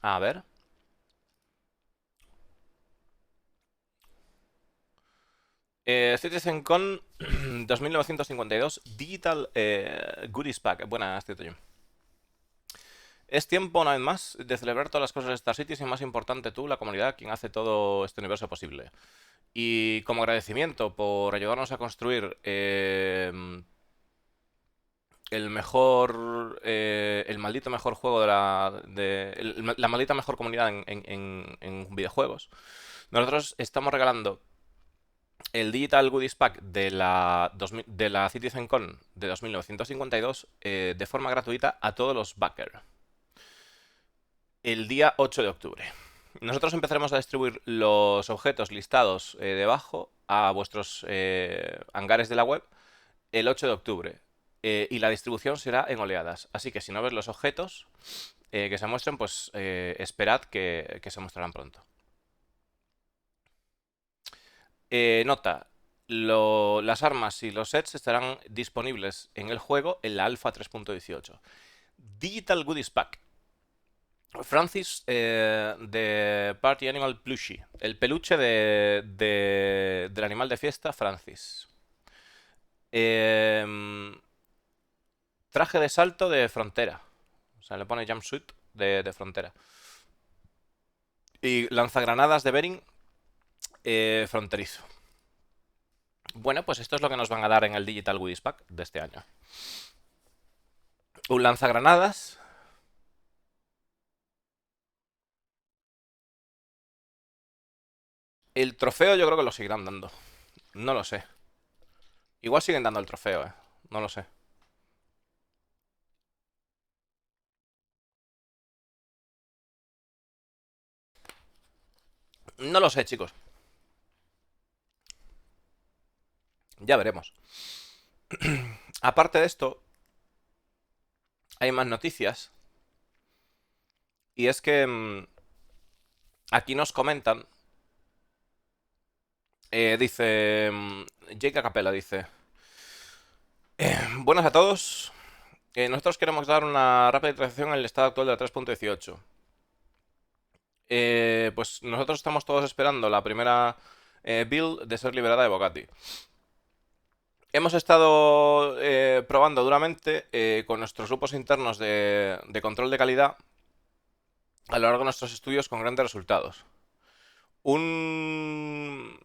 A ver. CitizenCon 2952 Digital Goodies Pack. Buenas, Tito. Es tiempo, una vez más, de celebrar todas las cosas de Star Citizen y, más importante, tú, la comunidad, quien hace todo este universo posible. Y como agradecimiento por ayudarnos a construir el mejor, el maldito mejor juego de la maldita mejor comunidad en videojuegos, nosotros estamos regalando el Digital Goodies Pack de la CitizenCon de 2952 de forma gratuita a todos los backers el día 8 de octubre. Nosotros empezaremos a distribuir los objetos listados debajo a vuestros hangares de la web el 8 de octubre. Y la distribución será en oleadas. Así que si no ves los objetos que se muestren, pues esperad que se mostrarán pronto. Nota, las armas y los sets estarán disponibles en el juego en la alfa 3.18. Digital Goodies Pack. Francis de Party Animal Plushie. El peluche del animal de fiesta, Francis. Traje de salto de frontera. O sea, le pone jumpsuit de frontera. Y lanzagranadas de Bering fronterizo. Bueno, pues esto es lo que nos van a dar en el Digital Goodies Pack de este año. Un lanzagranadas. El trofeo yo creo que lo seguirán dando. No lo sé. Igual siguen dando el trofeo, eh. No lo sé. No lo sé, chicos. Ya veremos. Aparte de esto, hay más noticias. Y es que aquí nos comentan. Dice. Jake Capella dice. Buenas a todos. Nosotros queremos dar una rápida actualización en el estado actual de la 3.18. Pues nosotros estamos todos esperando la primera build de ser liberada de Bugatti. Hemos estado probando duramente con nuestros grupos internos de control de calidad a lo largo de nuestros estudios con grandes resultados. Un,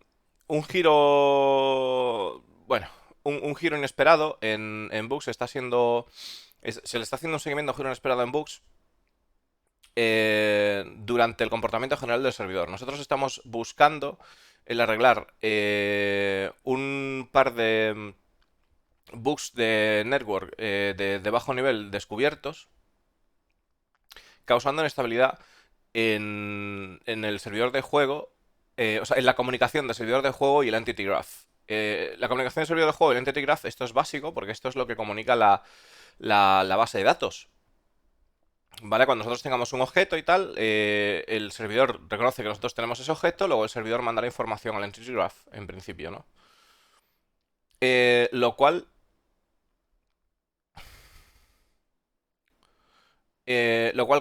un giro, bueno, un giro inesperado en bugs está siendo, se le está haciendo un seguimiento a un giro inesperado en bugs durante el comportamiento general del servidor. Nosotros estamos buscando el arreglar un par de bugs de network de bajo nivel descubiertos, causando inestabilidad en el servidor de juego, o sea, en la comunicación del servidor de juego y el Entity Graph. La comunicación del servidor de juego y el Entity Graph, esto es básico porque esto es lo que comunica la base de datos. ¿Vale? Cuando nosotros tengamos un objeto y tal, el servidor reconoce que nosotros tenemos ese objeto, luego el servidor mandará información al Entity Graph, en principio, ¿no? Lo cual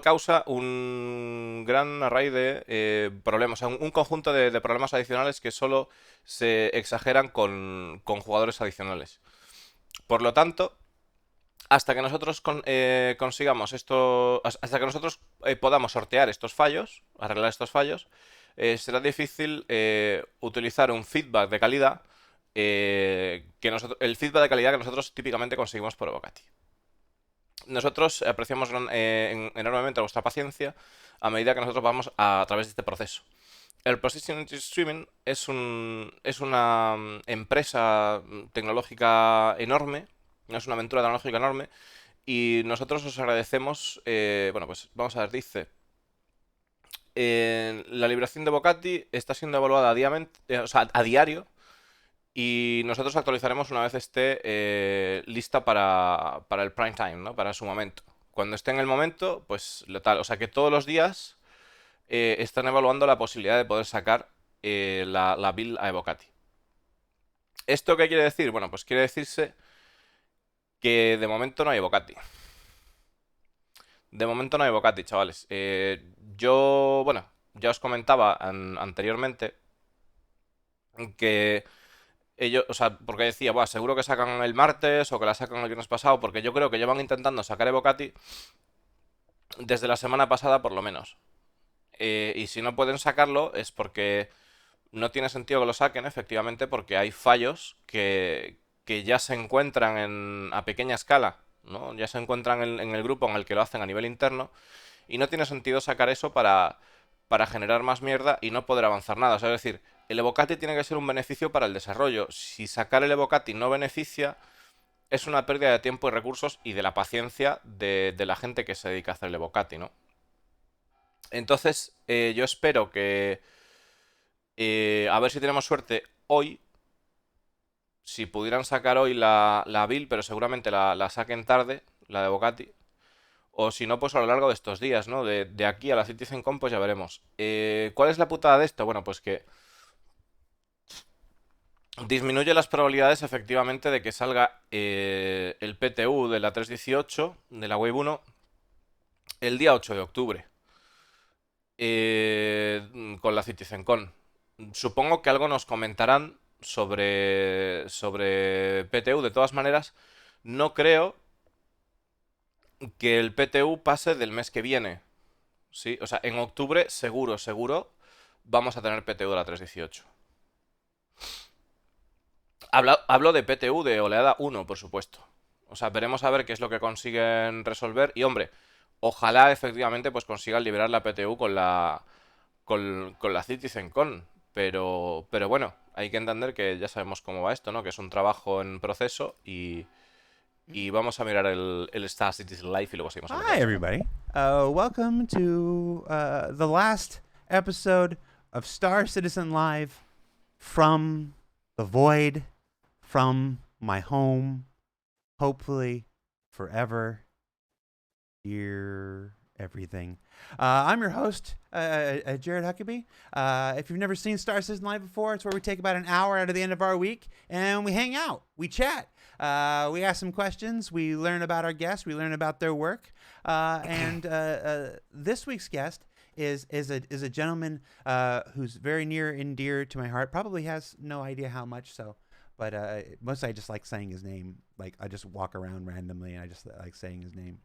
causa un gran array de problemas, o sea, un conjunto de problemas adicionales que solo se exageran con jugadores adicionales. Por lo tanto, hasta que nosotros consigamos esto, hasta que nosotros podamos sortear estos fallos, arreglar estos fallos, será difícil utilizar un feedback de calidad, el feedback de calidad que nosotros típicamente conseguimos por Evocati. Nosotros apreciamos enormemente vuestra paciencia a medida que nosotros vamos a través de este proceso. El Precision Streaming es una empresa tecnológica enorme, es una aventura tecnológica enorme, y nosotros os agradecemos, bueno, pues vamos a ver, dice, la liberación de Bocati está siendo evaluada o sea, a diario, y nosotros actualizaremos una vez esté lista para el prime time, ¿no? Para su momento. Cuando esté en el momento, pues lo tal. O sea que todos los días están evaluando la posibilidad de poder sacar la build a Evocati. ¿Esto qué quiere decir? Bueno, pues quiere decirse que de momento no hay Evocati. De momento no hay Evocati, chavales. Yo, bueno, ya os comentaba anteriormente que ellos, o sea, porque decía, "Buah, seguro que sacan el martes o que la sacan el viernes pasado", porque yo creo que llevan intentando sacar Evocati desde la semana pasada por lo menos. Y si no pueden sacarlo es porque no tiene sentido que lo saquen, efectivamente, porque hay fallos que ya se encuentran a pequeña escala, ¿no? Ya se encuentran en el grupo en el que lo hacen a nivel interno, y no tiene sentido sacar eso para generar más mierda y no poder avanzar nada. O sea, es decir, el Evocati tiene que ser un beneficio para el desarrollo. Si sacar el Evocati no beneficia, es una pérdida de tiempo y recursos y de la paciencia de la gente que se dedica a hacer el Evocati, ¿no? Entonces, yo espero que... a ver si tenemos suerte hoy. Si pudieran sacar hoy la build, pero seguramente la saquen tarde, la de Bocati. O si no, pues a lo largo de estos días, ¿no? De aquí a la CitizenCon, pues ya veremos. ¿Cuál es la putada de esto? Bueno, pues que disminuye las probabilidades efectivamente de que salga el PTU de la 3.18, de la Wave 1, el día 8 de octubre. Con la CitizenCon. Supongo que algo nos comentarán sobre PTU. De todas maneras, no creo que el PTU pase del mes que viene. ¿Sí? O sea, en octubre, seguro, vamos a tener PTU de la 3.18. Hablo de PTU de oleada 1, por supuesto. O sea, veremos a ver qué es lo que consiguen resolver. Y hombre, ojalá efectivamente pues consigan liberar la PTU con la CitizenCon. Pero bueno, hay que entender que ya sabemos cómo va esto, ¿no? Que es un trabajo en proceso y vamos a mirar el Star Citizen Live y luego seguimos hablando Hi, de esto. everybody. Welcome to the last episode of Star Citizen Live from the void, from my home, hopefully forever, dear everything. I'm your host, Jared Huckabee. If you've never seen Star Citizen Live before, it's where we take about an hour out of the end of our week and we hang out, we chat. We ask some questions. We learn about our guests. We learn about their work. And this week's guest is a gentleman who's very near and dear to my heart. Probably has no idea how much so, but mostly I just like saying his name. Like I just walk around randomly and I just like saying his name.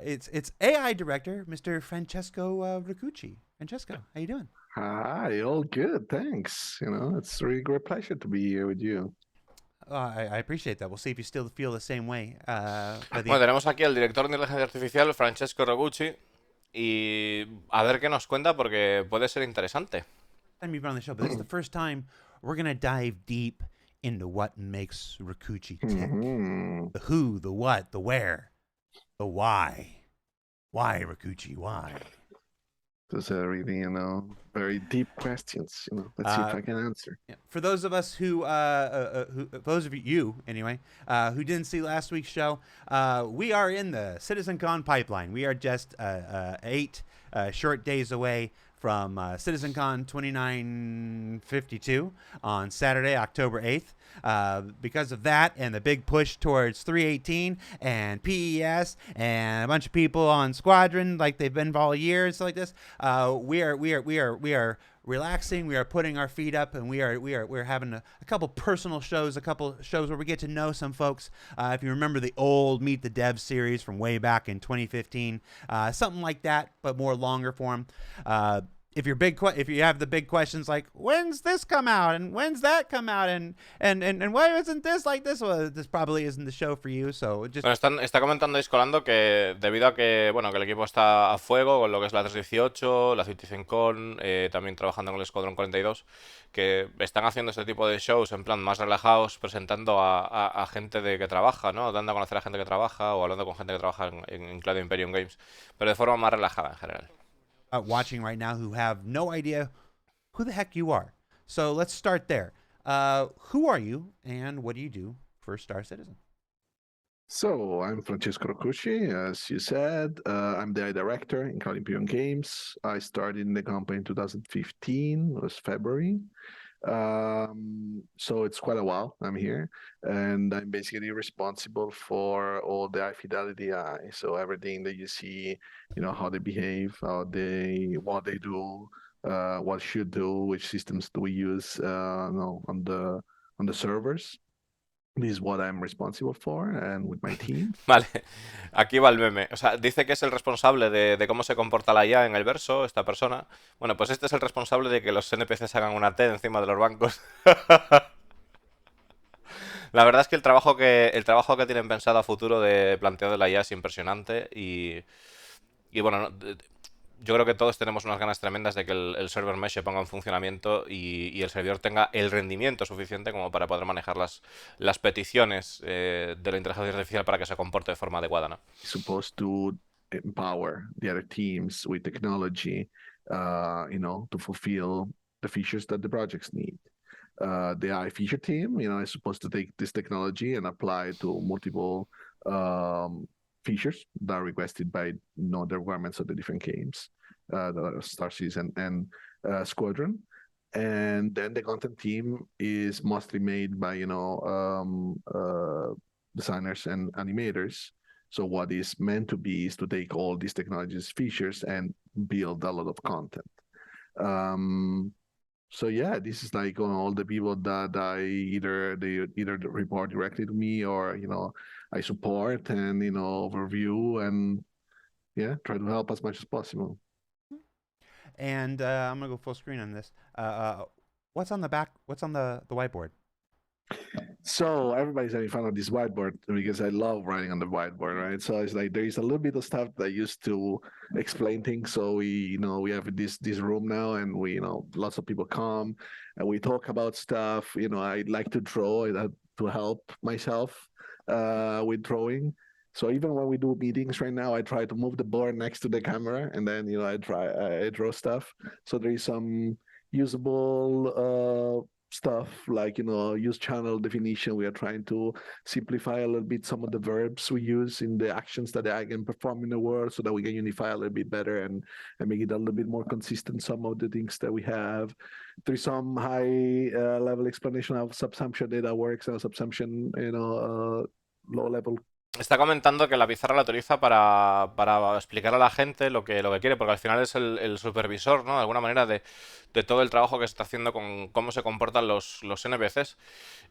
It's AI director Mr. Francesco Riccucci. Francesco, how you doing? Hi, all good, thanks. It's a really great pleasure to be here with you. I appreciate that. We'll see if you still feel the same way. Bueno, tenemos aquí al director de inteligencia artificial, Francesco Rogucci, y a ver qué nos cuenta porque puede ser interesante. Time you've been on the show, but this is the first time we're gonna dive deep into what makes Riccucci tick. The who, the what, the where, the why. Why, Riccucci? Why? Those are really, very deep questions. Let's see if I can answer. Yeah. For those of us who those of you anyway, who didn't see last week's show, we are in the CitizenCon pipeline. We are just 8 short days away from CitizenCon 2952 on Saturday, October 8th. Because of that and the big push towards 318 and PES and a bunch of people on Squadron like they've been for all years like this, we are relaxing. We are putting our feet up, and we're having a couple personal shows, a couple shows where we get to know some folks. If you remember the old Meet the Devs series from way back in 2015, something like that, but more longer form. If you have the big questions like when's this come out and when's that come out and why isn't this like this? Well, this probably isn't the show for you. So just Bueno, está comentando Discolando que debido a que, bueno, que el equipo está a fuego con lo que es la 318, la CitizenCon, también trabajando con el Escuadrón 42, que están haciendo este tipo de shows en plan más relajados, presentando a gente que trabaja, ¿no? Dando a conocer a gente que trabaja o hablando con gente que trabaja en Cloud Imperium Games, pero de forma más relajada en general. Watching right now who have no idea who the heck you are. So let's start there. Who are you and what do you do for Star Citizen? So I'm Francesco Roccucci, as you said. I'm the director in Cloud Imperium Games. I started in the company in 2015, it was February. So it's quite a while I'm here, and I'm basically responsible for all the high fidelity AI. So everything that you see, how they behave, what they do, what should do, which systems do we use, no, on the servers. This is what I'm responsible for, and with my team. Vale, aquí va el meme. O sea, dice que es el responsable de cómo se comporta la IA en el verso, esta persona. Bueno, pues este es el responsable de que los NPCs hagan una T encima de los bancos. La verdad es que el trabajo que tienen pensado a futuro de planteo de la IA es impresionante y bueno, yo creo que todos tenemos unas ganas tremendas de que el server mesh se ponga en funcionamiento y el servidor tenga el rendimiento suficiente como para poder manejar las peticiones de la inteligencia artificial para que se comporte de forma adecuada, ¿no? Supposed to empower the other teams with technology, to fulfill the features that the projects need. The AI feature team, is supposed to take this technology and apply it to multiple features that are requested by the requirements of the different games, the Star Season and Squadron. And then the content team is mostly made by designers and animators. So what is meant to be is to take all these technologies features and build a lot of content. So yeah, this is like all the people that they either report directly to me or I support and overview and yeah, try to help as much as possible. And I'm gonna go full screen on this. What's on the back? What's on the whiteboard? So everybody's having fun of this whiteboard because I love writing on the whiteboard, right? So it's like there is a little bit of stuff that I used to explain things. So we have this room now, and we lots of people come, and we talk about stuff. I like to draw to help myself with drawing. So even when we do meetings right now, I try to move the board next to the camera, and then I draw stuff. So there is some usable stuff like use channel definition. We are trying to simplify a little bit some of the verbs we use in the actions that I can perform in the world so that we can unify a little bit better and make it a little bit more consistent, some of the things that we have. There's some high level explanation of subsumption data works and subsumption low level. Está comentando que la pizarra la utiliza para explicar a la gente lo que quiere, porque al final es el supervisor, ¿no? De alguna manera de todo el trabajo que se está haciendo con cómo se comportan los NPCs.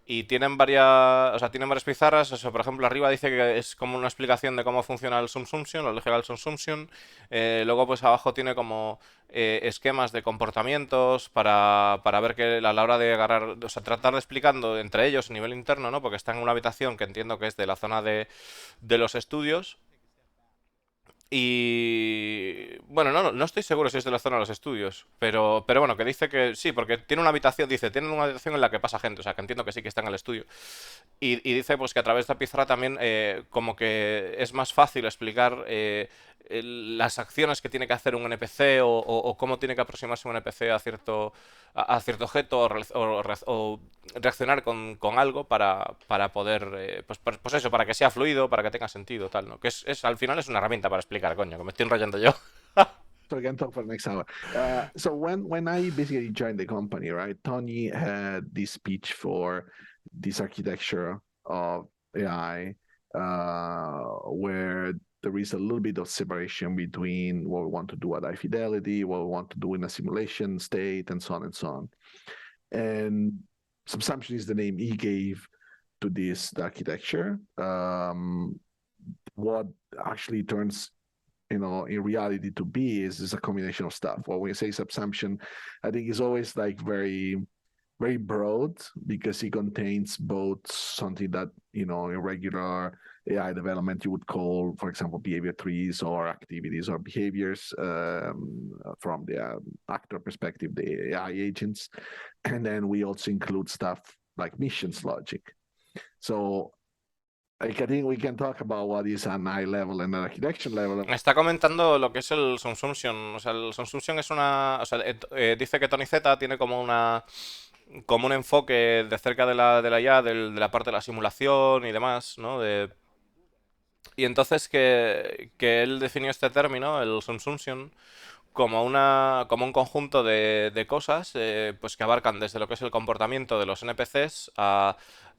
Y tienen varias pizarras. Eso, por ejemplo, arriba dice que es como una explicación de cómo funciona el subsumption, la lógica del subsumption. Luego, pues abajo tiene como esquemas de comportamientos para ver que a la hora de agarrar, o sea, tratar de explicando entre ellos a nivel interno, ¿no? Porque está en una habitación que entiendo que es de la zona de los estudios. Y bueno, no estoy seguro si es de la zona de los estudios, pero bueno, que dice que sí, porque tiene una habitación, dice, tienen una habitación en la que pasa gente, o sea, que entiendo que sí que está en el estudio. Y dice pues que a través de la pizarra también como que es más fácil explicar las acciones que tiene que hacer un NPC o cómo tiene que aproximarse un NPC a cierto objeto o reaccionar con algo para poder, pues eso, para que sea fluido, para que tenga sentido, tal, ¿no? Que al final es una herramienta para explicar, coño, que me estoy enrollando yo. So we can talk for the next hour. So when I basically joined the company, right, Tony had this speech for this architecture of AI, where there is a little bit of separation between what we want to do at high fidelity, what we want to do in a simulation state, and so on and so on. And subsumption is the name he gave to this architecture. What actually turns in reality to be is a combination of stuff. When we say subsumption, I think it's always like very, very broad because it contains both something that in regular AI development you would call, for example, behavior trees or activities or behaviors from the actor perspective, the AI agents, and then we also include stuff like missions logic. So I think we can talk about what is an high level and an architecture level. Está comentando lo que es el subsumption. O sea, el subsumption es una. O sea, dice que Tony Z tiene como un enfoque de cerca de la IA, de la parte de la simulación y demás, ¿no? Y entonces que él definió este término, el subsumption, como un conjunto de cosas pues que abarcan desde lo que es el comportamiento de los NPCs a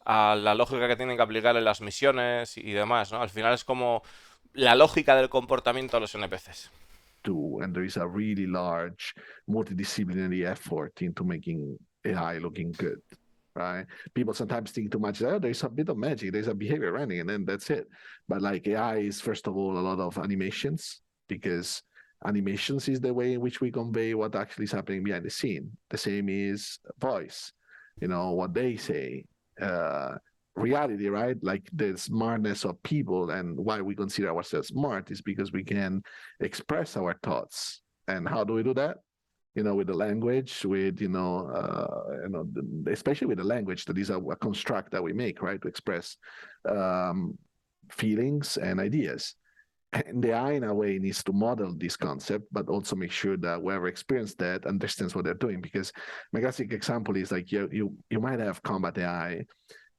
la lógica que tienen que aplicar en las misiones y demás, ¿no? Al final es como la lógica del comportamiento de los NPCs. too, and there is a really large multidisciplinary effort into making AI looking good. Right? People sometimes think too much. Oh, there's a bit of magic, there's a behavior running, and then that's it. But like AI is first of all a lot of animations because animations is the way in which we convey what actually is happening behind the scene. The same is voice, what they say. Uh, Reality, right? Like the smartness of people and why we consider ourselves smart is because we can express our thoughts. And how do we do that? With the language, with especially with the language that is a construct that we make, right, to express um, feelings and ideas. And the AI, in a way, needs to model this concept, but also make sure that whoever experienced that understands what they're doing. Because my classic example is like you might have combat AI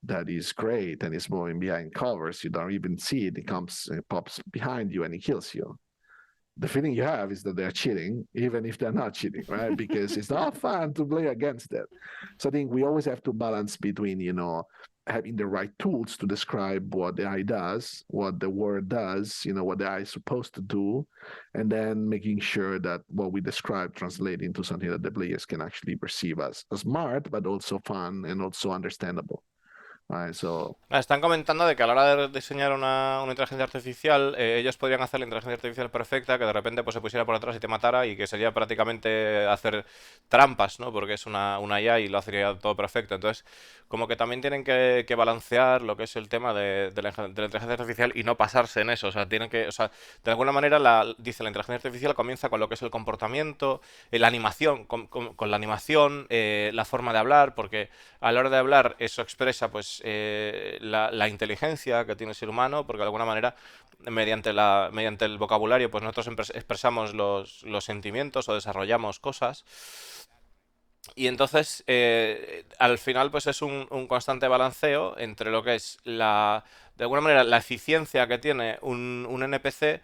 that is great and is moving behind covers. You don't even see it. It pops behind you and it kills you. The feeling you have is that they're cheating, even if they're not cheating, right? Because it's not fun to play against that. So I think we always have to balance between, having the right tools to describe what the AI does, what the word does, what the AI is supposed to do, and then making sure that what we describe translates into something that the players can actually perceive as smart, but also fun and also understandable. Right, so Están comentando de que a la hora de diseñar una inteligencia artificial, ellos podrían hacer la inteligencia artificial perfecta, que de repente pues se pusiera por atrás y te matara y que sería prácticamente hacer trampas, ¿no? Porque es una IA y lo hacería todo perfecto. Entonces, como que también tienen que balancear lo que es el tema de la inteligencia artificial y no pasarse en eso. O sea, o sea, de alguna manera dice la inteligencia artificial comienza con lo que es el comportamiento, la animación, con la animación, la forma de hablar, porque a la hora de hablar eso expresa pues la inteligencia que tiene el ser humano, porque de alguna manera mediante el vocabulario pues nosotros expresamos los sentimientos o desarrollamos cosas. Y entonces, al final, pues es un constante balanceo entre lo que es de alguna manera, la eficiencia que tiene un NPC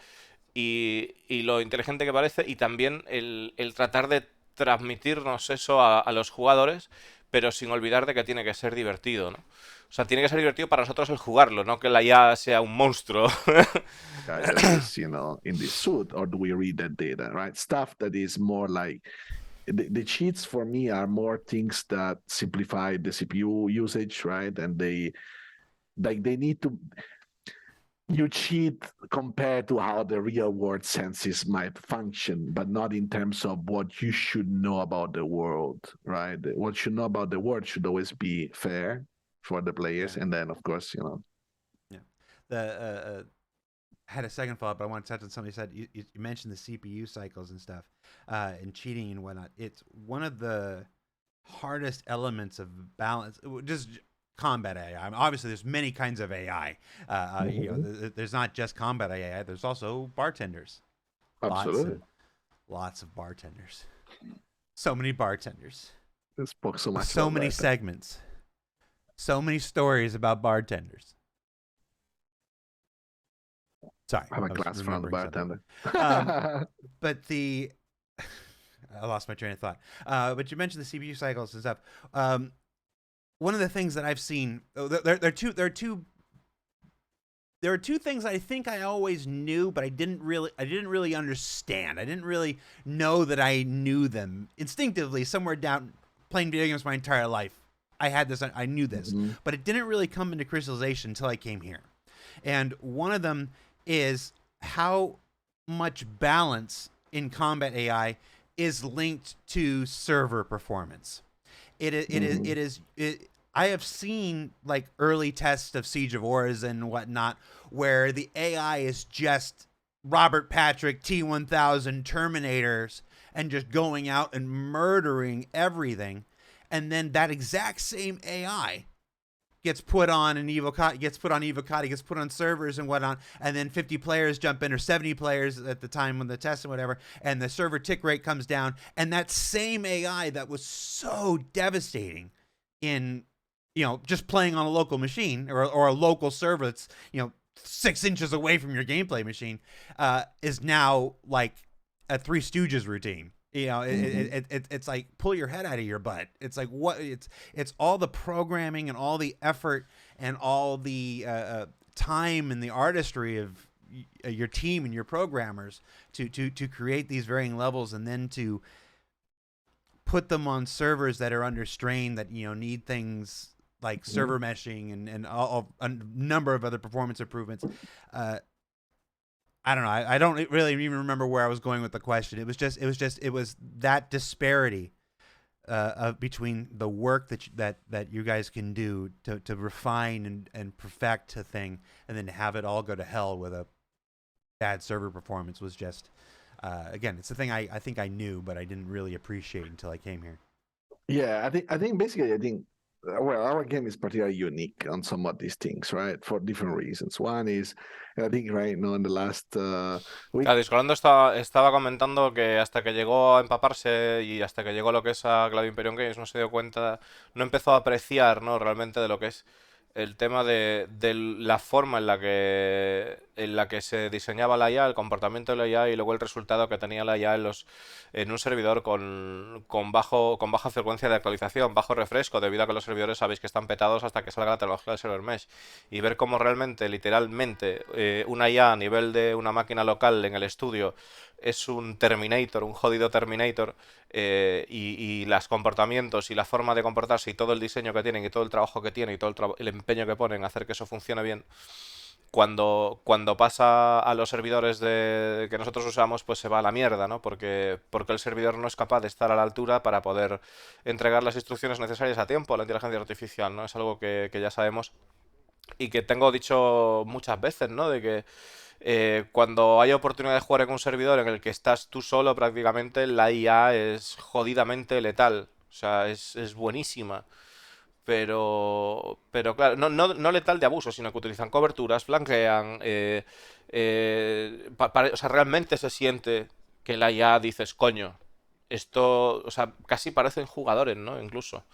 y lo inteligente que parece, y también el tratar de transmitirnos eso a los jugadores, pero sin olvidar de que tiene que ser divertido, ¿no? O sea, tiene que ser divertido para nosotros el jugarlo, no que la IA sea un monstruo. guy that is, in this suit, or do we read that data, right? Stuff that is more like the cheats for me are more things that simplify the CPU usage, right? And they need to you cheat compared to how the real world senses might function, but not in terms of what you should know about the world, right? What you know about the world should always be fair for the players, Yeah. and then of course, Yeah. The had a second follow up, but I want to touch on something you said. You mentioned the CPU cycles and stuff, and cheating and whatnot. It's one of the hardest elements of balance. Just combat AI. I mean, obviously, there's many kinds of AI. There's not just combat AI. There's also bartenders. Absolutely. Lots of bartenders. So many bartenders. This spoke so much. So many segments. So many stories about bartenders. Sorry, I have a glass from the bartender. But I lost my train of thought. But you mentioned the CPU cycles and stuff. One of the things that I've seen, there are two things I think I always knew, but I didn't really understand. I didn't really know that I knew them instinctively. Somewhere down playing video games my entire life, I knew this, but it didn't really come into crystallization until I came here. And one of them is how much balance in combat AI is linked to server performance. I have seen like early tests of Siege of Ors and whatnot where the AI is just Robert Patrick T-1000 Terminators and just going out and murdering everything, and then that exact same AI gets put on Evocati, gets put on servers and whatnot, and then 50 players jump in, or 70 players at the time when the test and whatever, and the server tick rate comes down, and that same AI that was so devastating in, just playing on a local machine or a local server that's, 6 inches away from your gameplay machine, is now like a Three Stooges routine. You know, Hmm. it's like pull your head out of your butt. It's like what it's all the programming and all the effort and all the time and the artistry of your team and your programmers to create these varying levels and then to put them on servers that are under strain that need things like server meshing and a number of other performance improvements. Uh, I don't know. I don't really even remember where I was going with the question. It was that disparity of between the work that you guys can do to refine and perfect a thing, and then have it all go to hell with a bad server performance was just again, it's the thing I think I knew, but I didn't really appreciate until I came here. Yeah, I think basically well, our game is particularly unique on some of these things, right? For different reasons. One is I think right now in the last week. Claro, Discolando estaba comentando que hasta que llegó a empaparse y hasta que llegó lo que es a Cloud Imperium Games no se dio cuenta, no empezó a apreciar, ¿no? Realmente de lo que es el tema de la forma en la que se diseñaba la IA, el comportamiento de la IA y luego el resultado que tenía la IA en un servidor con baja frecuencia de actualización, bajo refresco, debido a que los servidores sabéis que están petados hasta que salga la tecnología del server mesh. Y ver cómo realmente, literalmente, una IA a nivel de una máquina local en el estudio es un Terminator, un jodido Terminator, y los comportamientos y la forma de comportarse y todo el diseño que tienen y todo el trabajo que tienen y todo el empeño que ponen a hacer que eso funcione bien, cuando pasa a los servidores que nosotros usamos, pues se va a la mierda, ¿no? Porque el servidor no es capaz de estar a la altura para poder entregar las instrucciones necesarias a tiempo a la inteligencia artificial, ¿no? Es algo que ya sabemos y que tengo dicho muchas veces, ¿no? De que cuando hay oportunidad de jugar en un servidor en el que estás tú solo, prácticamente la IA es jodidamente letal. O sea, es buenísima. Pero claro, no letal de abuso, sino que utilizan coberturas, flanquean. O sea, realmente se siente que la IA dices, coño, esto, o sea, casi parecen jugadores, ¿no? Incluso.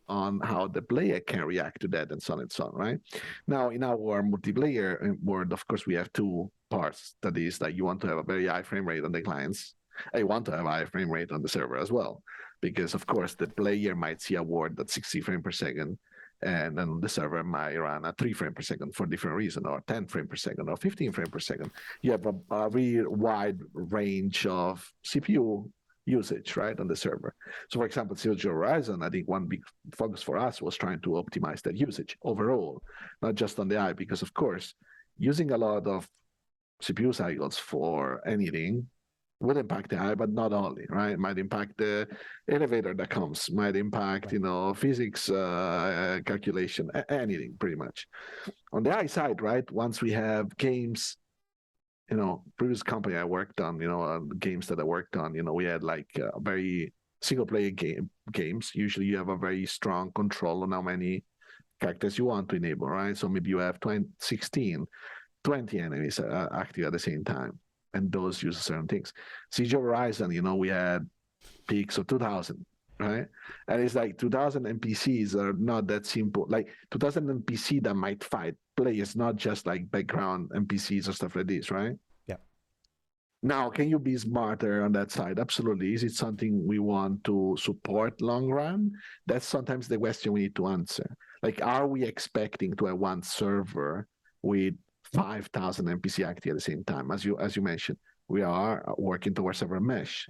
On how the player can react to that and so on and so on, right? Now, in our multiplayer world, of course, we have two parts. That is, that you want to have a very high frame rate on the clients. I want to have a high frame rate on the server as well, because of course the player might see a word at 60 frames per second, and then the server might run at 3 frames per second for different reason, or 10 frames per second, or 15 frames per second. You have a really wide range of CPU usage, right, on the server. So, for example, Zero Horizon, I think one big focus for us was trying to optimize that usage overall, not just on the eye, because of course, using a lot of CPU cycles for anything will impact the eye, but not only, right? It might impact the elevator that comes, might impact, physics calculation, anything pretty much. On the eye side, right, once we have games, previous company I worked on, games that I worked on, we had like very single player games. Usually you have a very strong control on how many characters you want to enable, right? So maybe you have 20 enemies active at the same time, and those use certain things. Siege of Horizon, we had peaks of 2000, right? And it's like 2000 NPCs are not that simple. Like 2000 NPC that might fight players, not just like background NPCs or stuff like this, right? Yeah. Now, can you be smarter on that side? Absolutely. Is it something we want to support long run? That's sometimes the question we need to answer. Like, are we expecting to have one server with 5,000 NPC active at the same time? As you mentioned, we are working towards server mesh.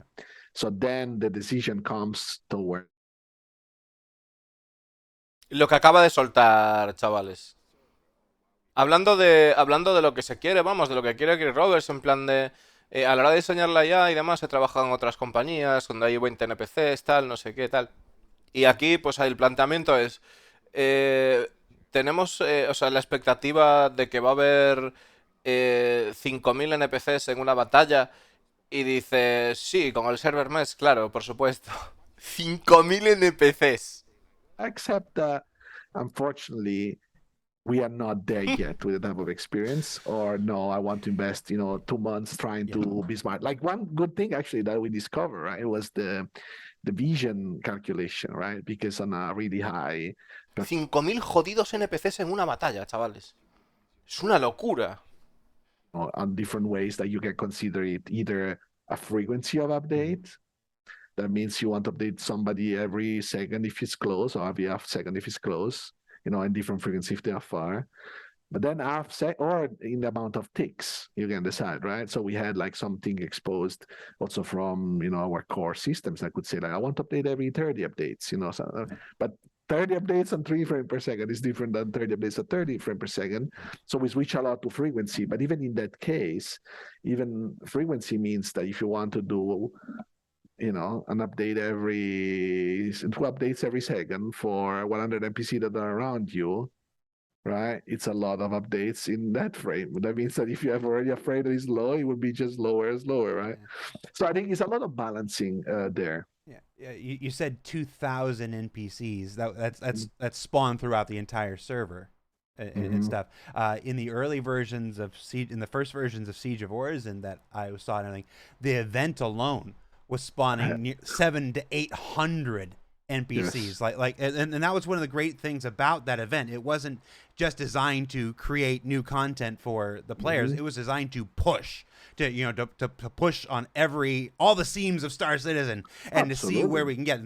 So then the decision comes toward. Lo que acaba de soltar, chavales. Hablando de lo que se quiere, vamos, de lo que quiere Chris Roberts, en plan de... a la hora de diseñarla ya y demás, he trabajado en otras compañías donde hay 20 NPCs, tal, no sé qué, tal. Y aquí, pues el planteamiento es... tenemos, o sea, la expectativa de que va a haber 5.000 NPCs en una batalla y dices, sí, con el server mesh, claro, por supuesto. 5.000 NPCs. Except that, unfortunately, we are not there yet with the type of experience. Or no, I want to invest, 2 months trying to be smart. Like one good thing actually that we discovered, right, was the vision calculation, right? Because on a really high. 5.000 jodidos NPCs en una batalla, chavales. Es una locura. on different ways that you can consider it either a frequency of update. That means you want to update somebody every second if it's close, or every half second if it's close, and different frequency if they are far. But then or in the amount of ticks, you can decide, right? So we had like something exposed also from, our core systems. I could say like, I want to update every 30 updates, but 30 updates on 3 frames per second is different than 30 updates at 30 frames per second. So we switch a lot to frequency. But even in that case, even frequency means that if you want to do, an update two updates every second for 100 NPC that are around you, right? It's a lot of updates in that frame. That means that if you have already a frame that is low, it would be just lower and lower, right? Yeah. So I think it's a lot of balancing there. Yeah. You said 2,000 NPCs. That's spawned throughout the entire server and stuff. In the early versions of Siege, in the first versions of Siege of Origin that I saw, and everything, the event alone was spawning 700 to 800 NPCs. Yes. And that was one of the great things about that event. It wasn't just designed to create new content for the players. It was designed to push to push on all the seams of Star Citizen and Absolutely. to see where we can get.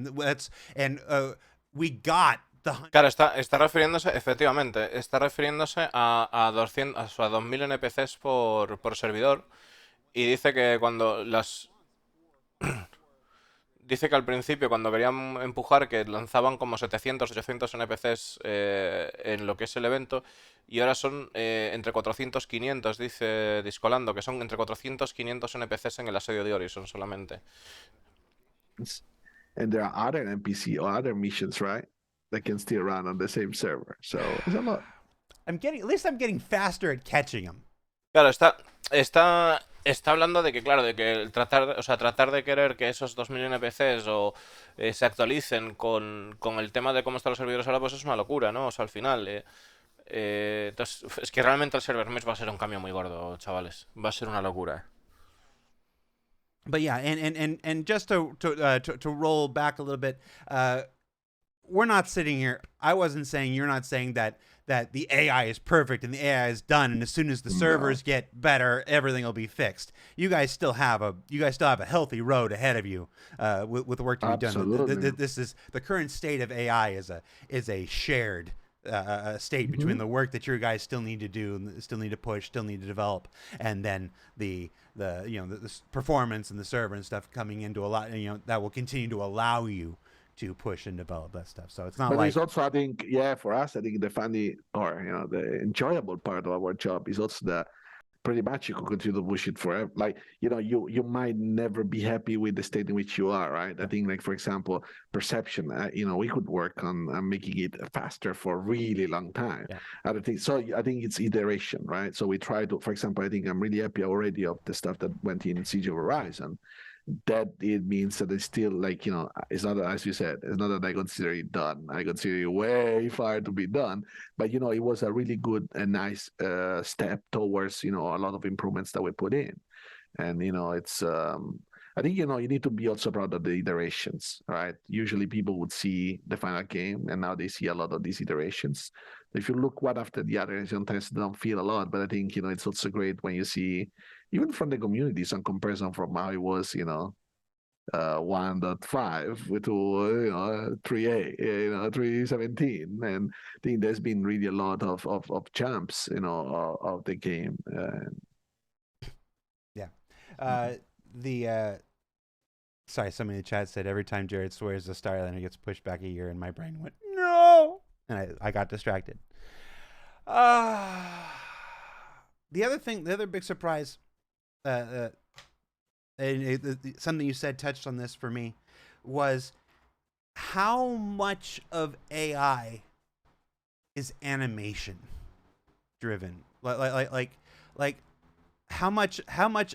We got the. Claro, está refiriéndose, efectivamente, está refiriéndose a 200, a 2000 NPCs por servidor, y dice que dice que al principio, cuando querían empujar, que lanzaban como 700, 800 NPCs en lo que es el evento, y ahora son entre 400, 500, dice Discolando, que son entre 400, 500 NPCs en el asedio de Horizon solamente. And there are other NPC or other missions, right, that can still run on the same server. So it's a lot. At least I'm getting faster at catching them. Claro, está hablando de que, claro, de que tratar de querer que esos 2000 NPCs se actualicen con el tema de cómo están los servidores ahora, pues es una locura, ¿no? O sea, al final. Entonces, es que realmente el server mesh va a ser un cambio muy gordo, chavales. Va a ser una locura. But yeah, and just to roll back a little bit, we're not sitting here. I wasn't saying, you're not saying that the AI is perfect and the AI is done, and as soon as the servers get better, everything will be fixed. You guys still have a healthy road ahead of you with the work to be done. Absolutely. This is the current state of AI is a shared state between the work that you guys still need to do, still need to push, still need to develop, and then the performance and the server and stuff coming into a lot, that will continue to allow you to push and develop that stuff. So it's not But it's also, I think, for us, I think the funny or the enjoyable part of our job is also that pretty much you can continue to push it forever. Like, you might never be happy with the state in which you are, right? I think, like, for example, perception, we could work on making it faster for a really long time. Other things. So I think it's iteration, right? So we try to, for example, I think I'm really happy already of the stuff that went in Siege of Horizon. That it means that it's still like, it's not, as you said, it's not that I consider it done. I consider it way far to be done. But, it was a really good and nice step towards, a lot of improvements that we put in. And, it's, I think, you need to be also proud of the iterations, right? Usually people would see the final game, and now they see a lot of these iterations. If you look one after the other, sometimes they don't feel a lot, but I think, it's also great when you see, even from the community, some comparison from how it was, 1.5 to 3A, 3.17, and I think there's been really a lot of jumps, of the game. Sorry, somebody in the chat said every time Jared swears the Starliner gets pushed back a year, and my brain went no, and I got distracted. The other big surprise, something you said touched on this for me, was how much of AI is animation driven. Like how much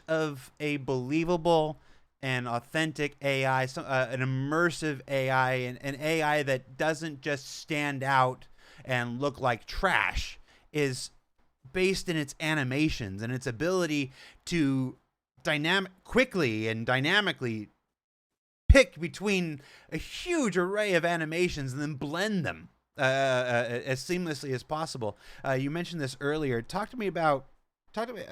of a believable and authentic AI, an immersive AI, an AI that doesn't just stand out and look like trash, is based in its animations and its ability to quickly and dynamically pick between a huge array of animations and then blend them as seamlessly as possible. You mentioned this earlier. Talk to me about talk to me.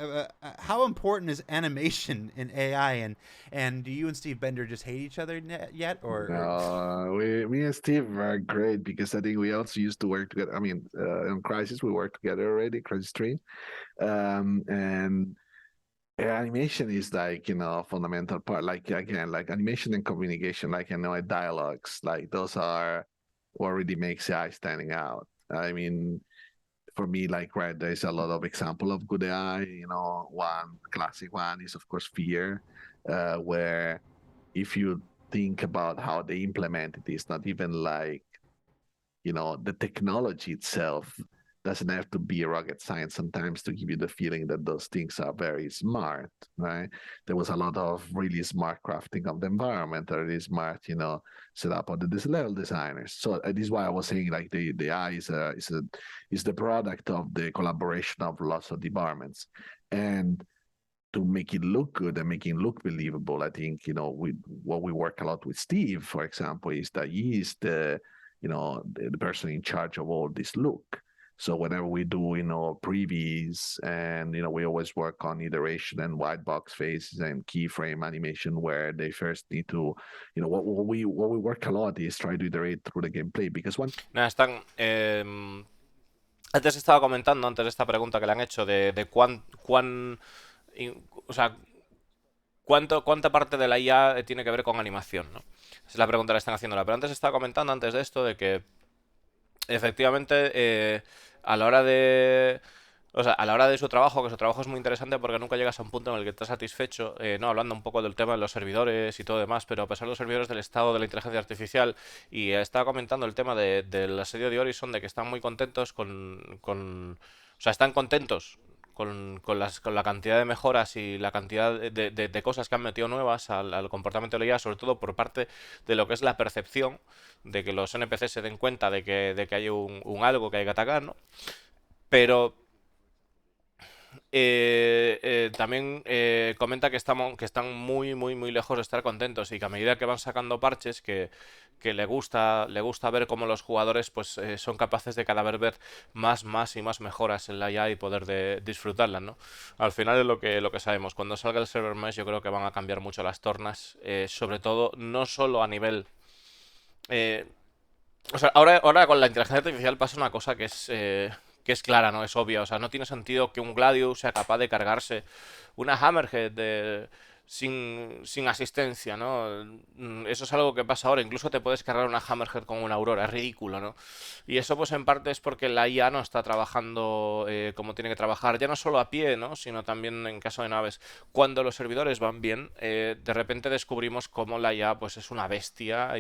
How important is animation in AI, and do you and Steve Bender just hate each other yet, or... No, me and Steve are great because I think we also used to work together. I mean, in Crisis we worked together already, Crisis 3, and animation is like a fundamental part. Like again, like animation and communication, like dialogues, like those are what really makes AI standing out. I mean, for me, like right, there's a lot of example of good AI. One classic one is of course Fear, where if you think about how they implement it, it's not even like the technology itself doesn't have to be rocket science sometimes to give you the feeling that those things are very smart, right? There was a lot of really smart crafting of the environment, or really smart, setup of the level designers. So this is why I was saying like the AI is the product of the collaboration of lots of departments. And to make it look good and make it look believable, I think, what we work a lot with Steve, for example, is that he is the person in charge of all this look. So whenever we do, previews, and we always work on iteration and white box phases and keyframe animation, where they first need to, what we work a lot is try to iterate through the gameplay, because one. Nada, están. Antes estaba comentando, antes de esta pregunta que le han hecho, de o sea, cuánta parte de la IA tiene que ver con animación, ¿no? Esa es la pregunta que le están haciendo. Pero antes estaba comentando, antes de esto, de que efectivamente a la hora de... O sea, a la hora de su trabajo, que su trabajo es muy interesante porque nunca llegas a un punto en el que estás satisfecho, no, hablando un poco del tema de los servidores y todo demás, pero a pesar de los servidores del estado de la inteligencia artificial, y estaba comentando el tema del asedio de Horizon, de que están muy contentos o sea, están contentos con la cantidad de mejoras y la cantidad de cosas que han metido nuevas al comportamiento de la IA, sobre todo por parte de lo que es la percepción, de que los NPCs se den cuenta de que hay un algo que hay que atacar, ¿no? Pero también comenta que están muy, muy, muy lejos de estar contentos, y que a medida que van sacando parches, que le gusta ver cómo los jugadores pues son capaces de cada vez ver más y más mejoras en la IA y poder disfrutarlas, ¿no? Al final es lo que sabemos. Cuando salga el server mesh, yo creo que van a cambiar mucho las tornas, sobre todo no solo a nivel... eh, o sea, ahora con la inteligencia artificial pasa una cosa que es clara, ¿no? Es obvia. O sea, no tiene sentido que un Gladius sea capaz de cargarse una Hammerhead sin asistencia, ¿no? Eso es algo que pasa ahora. Incluso te puedes cargar una Hammerhead con una Aurora. Es ridículo, ¿no? Y eso pues en parte es porque la IA no está trabajando como tiene que trabajar. Ya no solo a pie, ¿no? Sino también en caso de naves. Cuando los servidores van bien, de repente descubrimos cómo la IA pues es una bestia,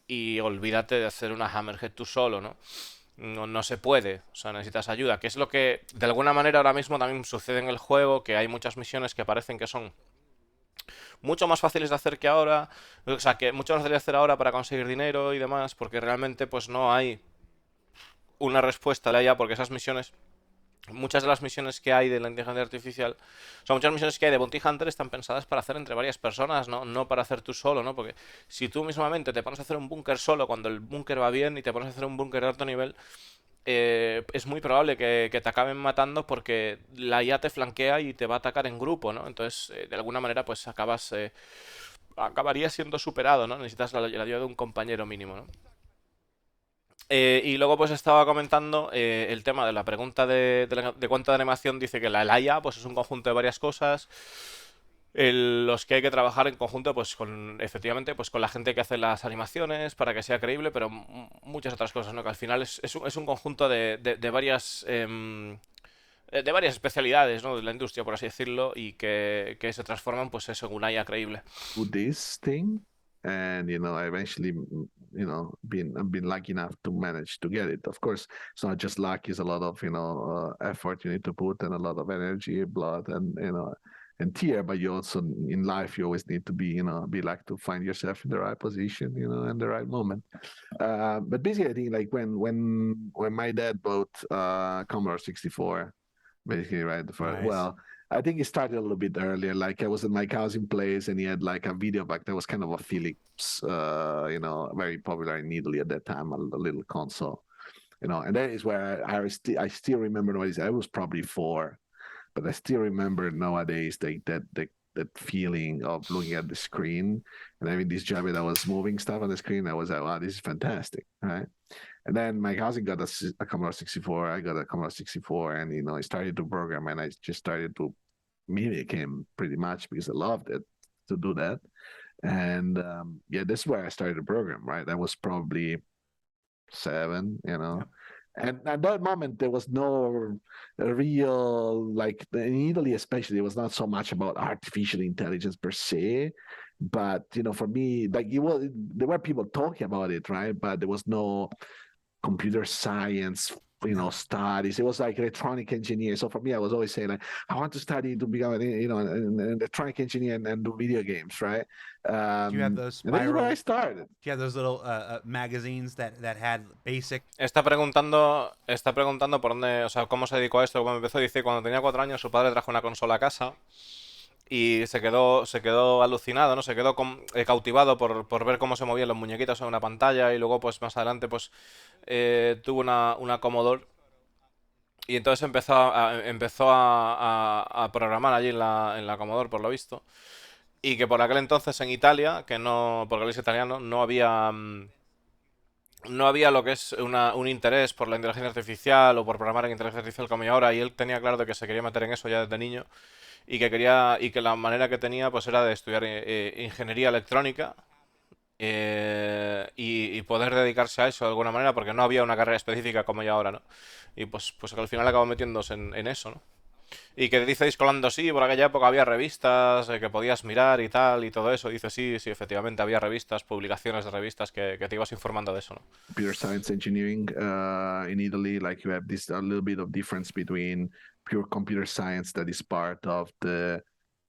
y olvídate de hacer una Hammerhead tú solo, ¿no? No se puede, o sea, necesitas ayuda, que es lo que de alguna manera ahora mismo también sucede en el juego, que hay muchas misiones que parecen que son mucho más fáciles de hacer que ahora, o sea, que mucho más fáciles de hacer ahora para conseguir dinero y demás, porque realmente pues no hay una respuesta de allá, porque esas misiones, muchas de las misiones que hay de la inteligencia artificial, o sea, muchas misiones que hay de Bounty Hunter están pensadas para hacer entre varias personas, no para hacer tú solo, ¿no? Porque si tú mismamente te pones a hacer un búnker solo cuando el búnker va bien y te pones a hacer un búnker de alto nivel, es muy probable que te acaben matando porque la IA te flanquea y te va a atacar en grupo, ¿no? Entonces, de alguna manera, pues acabarías siendo superado, ¿no? Necesitas la ayuda de un compañero mínimo, ¿no? Y luego pues estaba comentando el tema de la pregunta de cuánta animación. Dice que la IA pues es un conjunto de varias cosas, los que hay que trabajar en conjunto pues efectivamente pues con la gente que hace las animaciones para que sea creíble, pero muchas otras cosas, ¿no? Que al final es un conjunto de varias especialidades, ¿no? De la industria, por así decirlo, y que se transforman pues eso en una IA creíble. This thing, and eventually, been lucky enough to manage to get it. Of course, it's not just luck; it's a lot of effort you need to put, and a lot of energy, blood, and tear. But you also in life you always need to be like to find yourself in the right position, in the right moment. But basically, I think like when my dad bought Commodore 64, basically, right? Nice. Well, I think it started a little bit earlier. Like I was at my cousin place, and he had like a video back. There was kind of a Philips, very popular in Italy at that time, a little console, and that is where I still remember what he said. I was probably 4, but I still remember nowadays that feeling of looking at the screen and having this job that was moving stuff on the screen. I was like, wow, this is fantastic, right? And then my cousin got a Commodore 64. I got a Commodore 64, and I started to program, and I just started to mimic him pretty much because I loved it to do that. And yeah, this is where I started to program. Right, that was probably 7. Yep. And at that moment, there was no real, like in Italy, especially, it was not so much about artificial intelligence per se. But, for me, like there were people talking about it, right? But there was no computer science, No. studies. It was like electronic engineer. So for me, I was always saying like, I want to study to become, an electronic engineer and do video games, right? Do you have those And this is where I spiral? started. Do you have those little magazines that had basic? Está preguntando por dónde, o sea, cómo se dedicó a esto, cómo empezó. Dice, cuando tenía 4 años, su padre trajo una consola a casa y se quedó alucinado, ¿no? Se quedó cautivado por ver cómo se movían los muñequitos en una pantalla y luego, pues más adelante, pues tuvo una Commodore y entonces empezó a programar allí en la Commodore, por lo visto. Y que por aquel entonces en Italia, que no, porque él es italiano, no había lo que es un interés por la inteligencia artificial o por programar en inteligencia artificial como hay ahora, y él tenía claro de que se quería meter en eso ya desde niño y que la manera que tenía pues era de estudiar ingeniería electrónica y poder dedicarse a eso de alguna manera porque no había una carrera específica como hay ahora, ¿no? Y pues al final acabó metiéndose en eso, ¿no? Y que dice Discolando, sí, por aquella época había revistas que podías mirar y tal y todo eso. Dice, sí, sí, efectivamente había revistas, publicaciones de revistas que te ibas informando de eso, ¿no? Computer science engineering in Italy, like you have this a little bit of difference between pure computer science that is part of the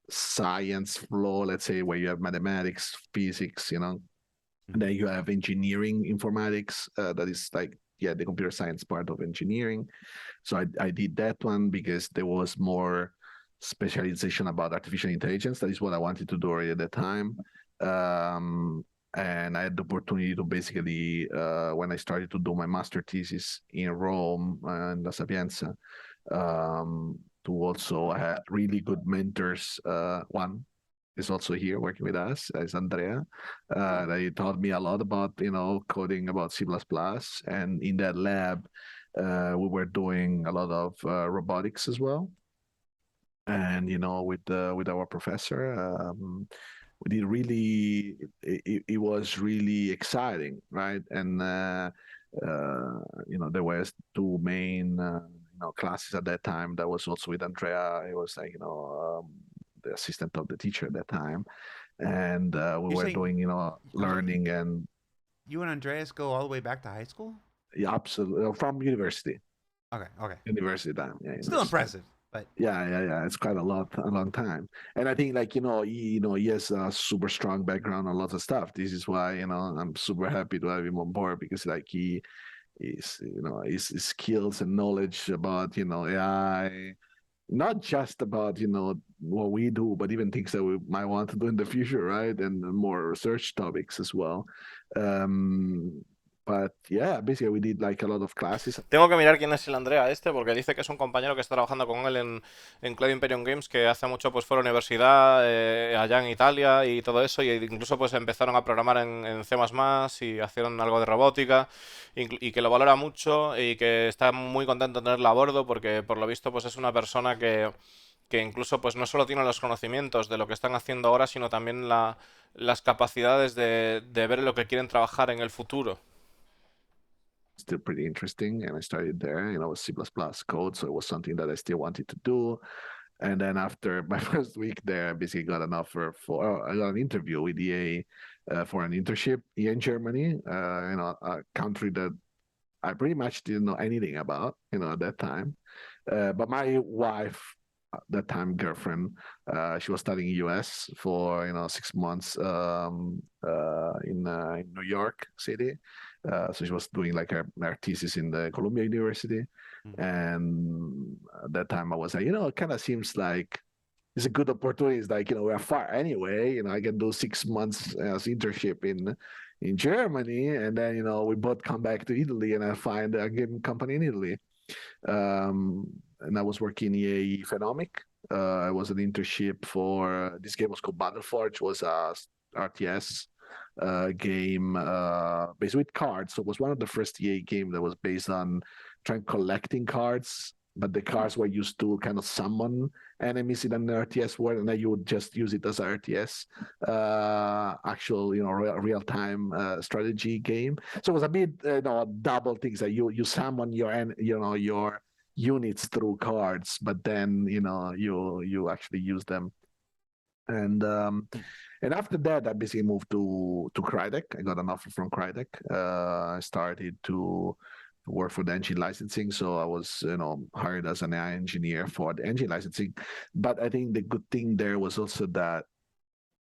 science flow, let's say, where you have mathematics, physics, and then you have engineering informatics, that is like, yeah, the computer science part of engineering. So I did that one because there was more specialization about artificial intelligence. That is what I wanted to do already at the time. And I had the opportunity to basically, when I started to do my master thesis in Rome and La Sapienza, to also have really good mentors. One is also here working with us, is Andrea. They taught me a lot about, coding about C++. And in that lab, we were doing a lot of robotics as well. And, with our professor, we did really, it was really exciting, right? And, there was 2 main, classes at that time. That was also with Andrea. It was like, the assistant of the teacher at that time. And we You were say doing, learning and you and Andreas go all the way back to high school? yeah, absolutely from university, Okay, okay. university time. Yeah, Still university time. impressive, but Yeah. It's quite a long time. And I think like, he has a super strong background on lots of stuff. This is why, I'm super happy to have him on board because like his skills and knowledge about, AI, not just about, what we do, but even things that we might want to do in the future, right? And more research topics as well. But yeah, basically we did like a lot of classes. Tengo que mirar quién es el Andrea este, porque dice que es un compañero que está trabajando con él en Cloud Imperium Games, que hace mucho pues fue a la universidad allá en Italia y todo eso, y incluso pues empezaron a programar en C++ y hicieron algo de robótica, y que lo valora mucho y que está muy contento de tenerla a bordo, porque por lo visto pues es una persona que incluso pues no solo tiene los conocimientos de lo que están haciendo ahora, sino también las capacidades de ver lo que quieren trabajar en el futuro. Still pretty interesting, and I started there, with C++ code, so it was something that I still wanted to do. And then after my first week there, I basically got an offer I got an interview with EA for an internship here in Germany, a country that I pretty much didn't know anything about, at that time. But my wife, at that time girlfriend, she was studying US for 6 months in New York City. So she was doing like her thesis in the Columbia University. And at that time I was like, it kind of seems like it's a good opportunity. It's like, we're far anyway. I can do 6 months as internship in Germany, and then, we both come back to Italy and I find a game company in Italy. and I was working in EA Phenomic. I was an internship for this game was called Battleforge, was a RTS game based with cards. So it was one of the first EA game that was based on trying collecting cards, but the cards were used to kind of summon enemies in an RTS world, and then you would just use it as a RTS, actual, real time strategy game. So it was a bit, double things that you summon your units through cards, but then you actually use them. And after that, I basically moved to Crytek. I got an offer from Crytek. I started to work for the engine licensing, so I was hired as an AI engineer for the engine licensing. But I think the good thing there was also that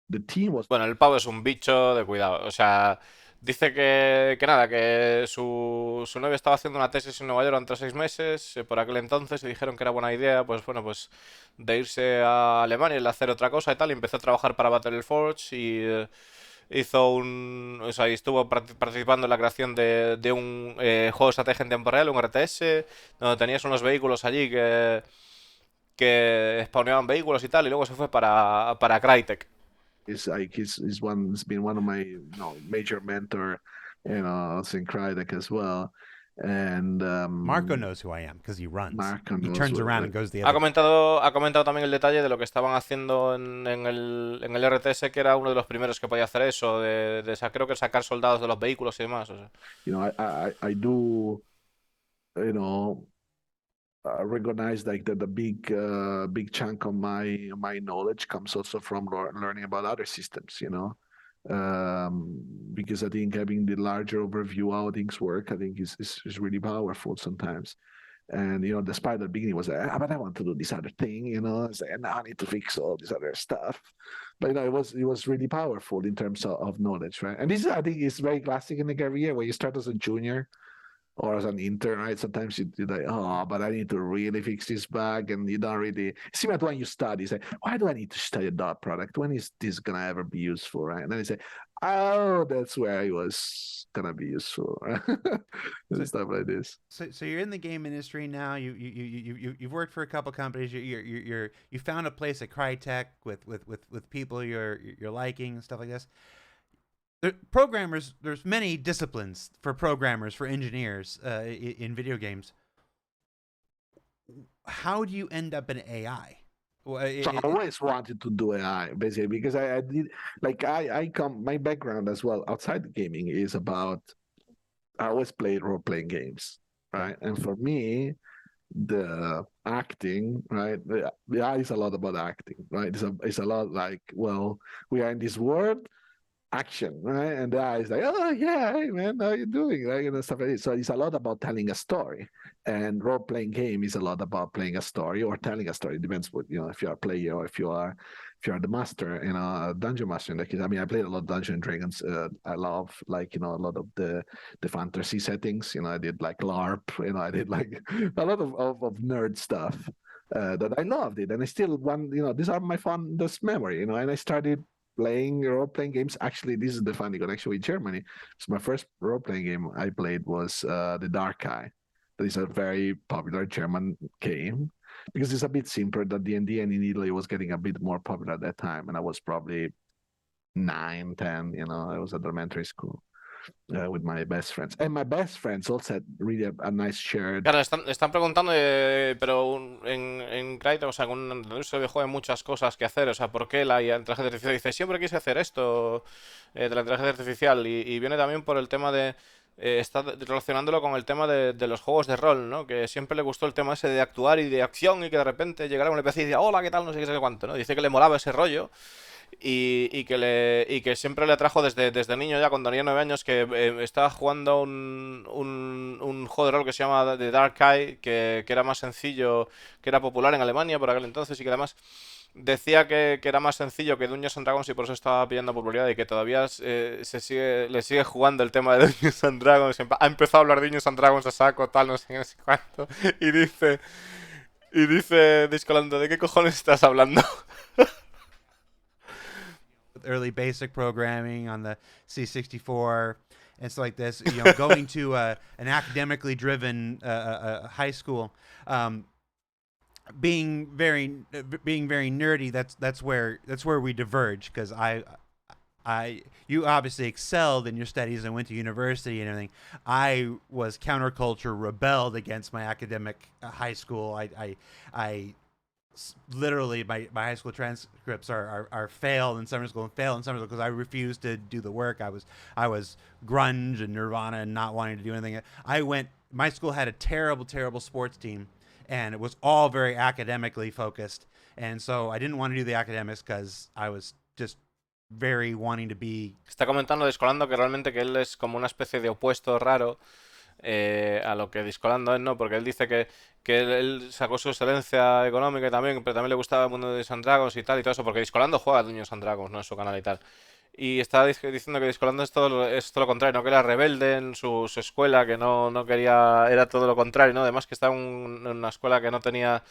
the team was. Bueno, el pavo es un bicho de cuidado. O sea, dice que nada, que su novia estaba haciendo una tesis en Nueva York durante 6 meses por aquel entonces y dijeron que era buena idea, pues bueno, pues de irse a Alemania y hacer otra cosa y tal. Y empezó a trabajar para Battleforge y hizo o sea, y estuvo participando en la creación de un juego de estrategia en tiempo real, un RTS, donde tenías unos vehículos allí que spawneaban vehículos y tal, y luego se fue para Crytek. Is like he's been one of my major mentor, in Crytek as well. And Marco knows who I am because he runs. Marco He knows turns who- around and goes the Ha other. comentado también el detalle de lo que estaban haciendo en el RTS, que era uno de los primeros que podía hacer eso, creo que sacar soldados de los vehículos y demás. O sea. I do, recognize like that the big chunk of my knowledge comes also from learning about other systems, because I think having the larger overview how things work, I think is really powerful sometimes. And despite the beginning was like, but I want to do this other thing, it's like, now I need to fix all this other stuff. But it was really powerful in terms of knowledge, right? And this I think is very classic in the career where you start as a junior or as an intern, right? Sometimes you're like, oh, but I need to really fix this bug, and you don't really. Similar to when you study, you say, why do I need to study a dot product? When is this gonna ever be useful, right? And then you say, oh, that's where I was gonna be useful, right? And stuff like this. So you're in the game industry now. You've worked for a couple companies. You found a place at Crytek with people you're liking and stuff like this. Programmers, there's many disciplines for programmers, for engineers in video games. How do you end up in AI? So I always wanted to do AI, basically, because I did, like, I come, my background as well outside the gaming is about, I always played role-playing games, right? And for me, the acting, right? The AI is a lot about acting, right? It's a lot like, well, we are in this world, action, right? And the guy is like, oh yeah, hey man, how you doing? Right? Stuff like this. So it's a lot about telling a story. And role-playing game is a lot about playing a story or telling a story. It depends what, if you're a player or if you are the master, a dungeon master in that case. I mean, I played a lot of Dungeons and Dragons. I love a lot of the fantasy settings. I did like LARP, I did like a lot of nerd stuff. That I loved it. And I still want, these are my fondest memory, and I started playing role-playing games. Actually, this is the funny connection with Germany. So my first role-playing game I played was The Dark Eye. That is a very popular German game because it's a bit simpler than D&D, and in Italy it was getting a bit more popular at that time. And I was probably 9, 10, I was at elementary school. With my best friends. And my best friends also had really a nice shared. Claro, están preguntando, pero en Crytek, o sea, con un industria de videojuego hay muchas cosas que hacer. O sea, ¿por qué la inteligencia artificial? Dice, siempre quise hacer esto de la inteligencia artificial. Y viene también por el tema de. Está relacionándolo con el tema de los juegos de rol, ¿no? Que siempre le gustó el tema ese de actuar y de acción y que de repente llegara un NPC y decía, hola, ¿qué tal? No sé qué, sé qué cuánto, ¿no? Dice que le molaba ese rollo. Y que siempre le atrajo desde niño, ya cuando tenía 9 años, que estaba jugando un juego de rol que se llama The Dark Eye, que era más sencillo, que era popular en Alemania por aquel entonces y que además decía que era más sencillo que Dungeons and Dragons y por eso estaba pidiendo popularidad y que todavía le sigue jugando el tema de Dungeons and Dragons. Ha empezado a hablar de Dungeons and Dragons a saco, tal, no sé qué, no sé cuánto. Y dice Discolando, ¿de qué cojones estás hablando? Early basic programming on the C64 and stuff like this, going to an academically driven high school. being very nerdy, that's where we diverge, because you obviously excelled in your studies and went to university and everything. I was counterculture, rebelled against my academic high school. I literally my high school transcripts are failed in summer school and failed in summer school because I refused to do the work. I was grunge and Nirvana and not wanting to do anything. My school had a terrible sports team, and it was all very academically focused, and so I didn't want to do the academics because I was just very wanting to be. Está comentando Discolando que realmente que él es como una especie de opuesto raro a lo que Discolando es, ¿no? Porque él dice que él sacó su excelencia económica y también, pero también le gustaba el mundo de Dungeons and Dragons y tal y todo eso, porque Discolando juega a Dungeons and Dragons, ¿no? En su canal y tal. Y estaba diciendo que Discolando es todo lo contrario, ¿no? Que era rebelde en su escuela, que no quería, era todo lo contrario, ¿no? Además que estaba en una escuela que no tenía,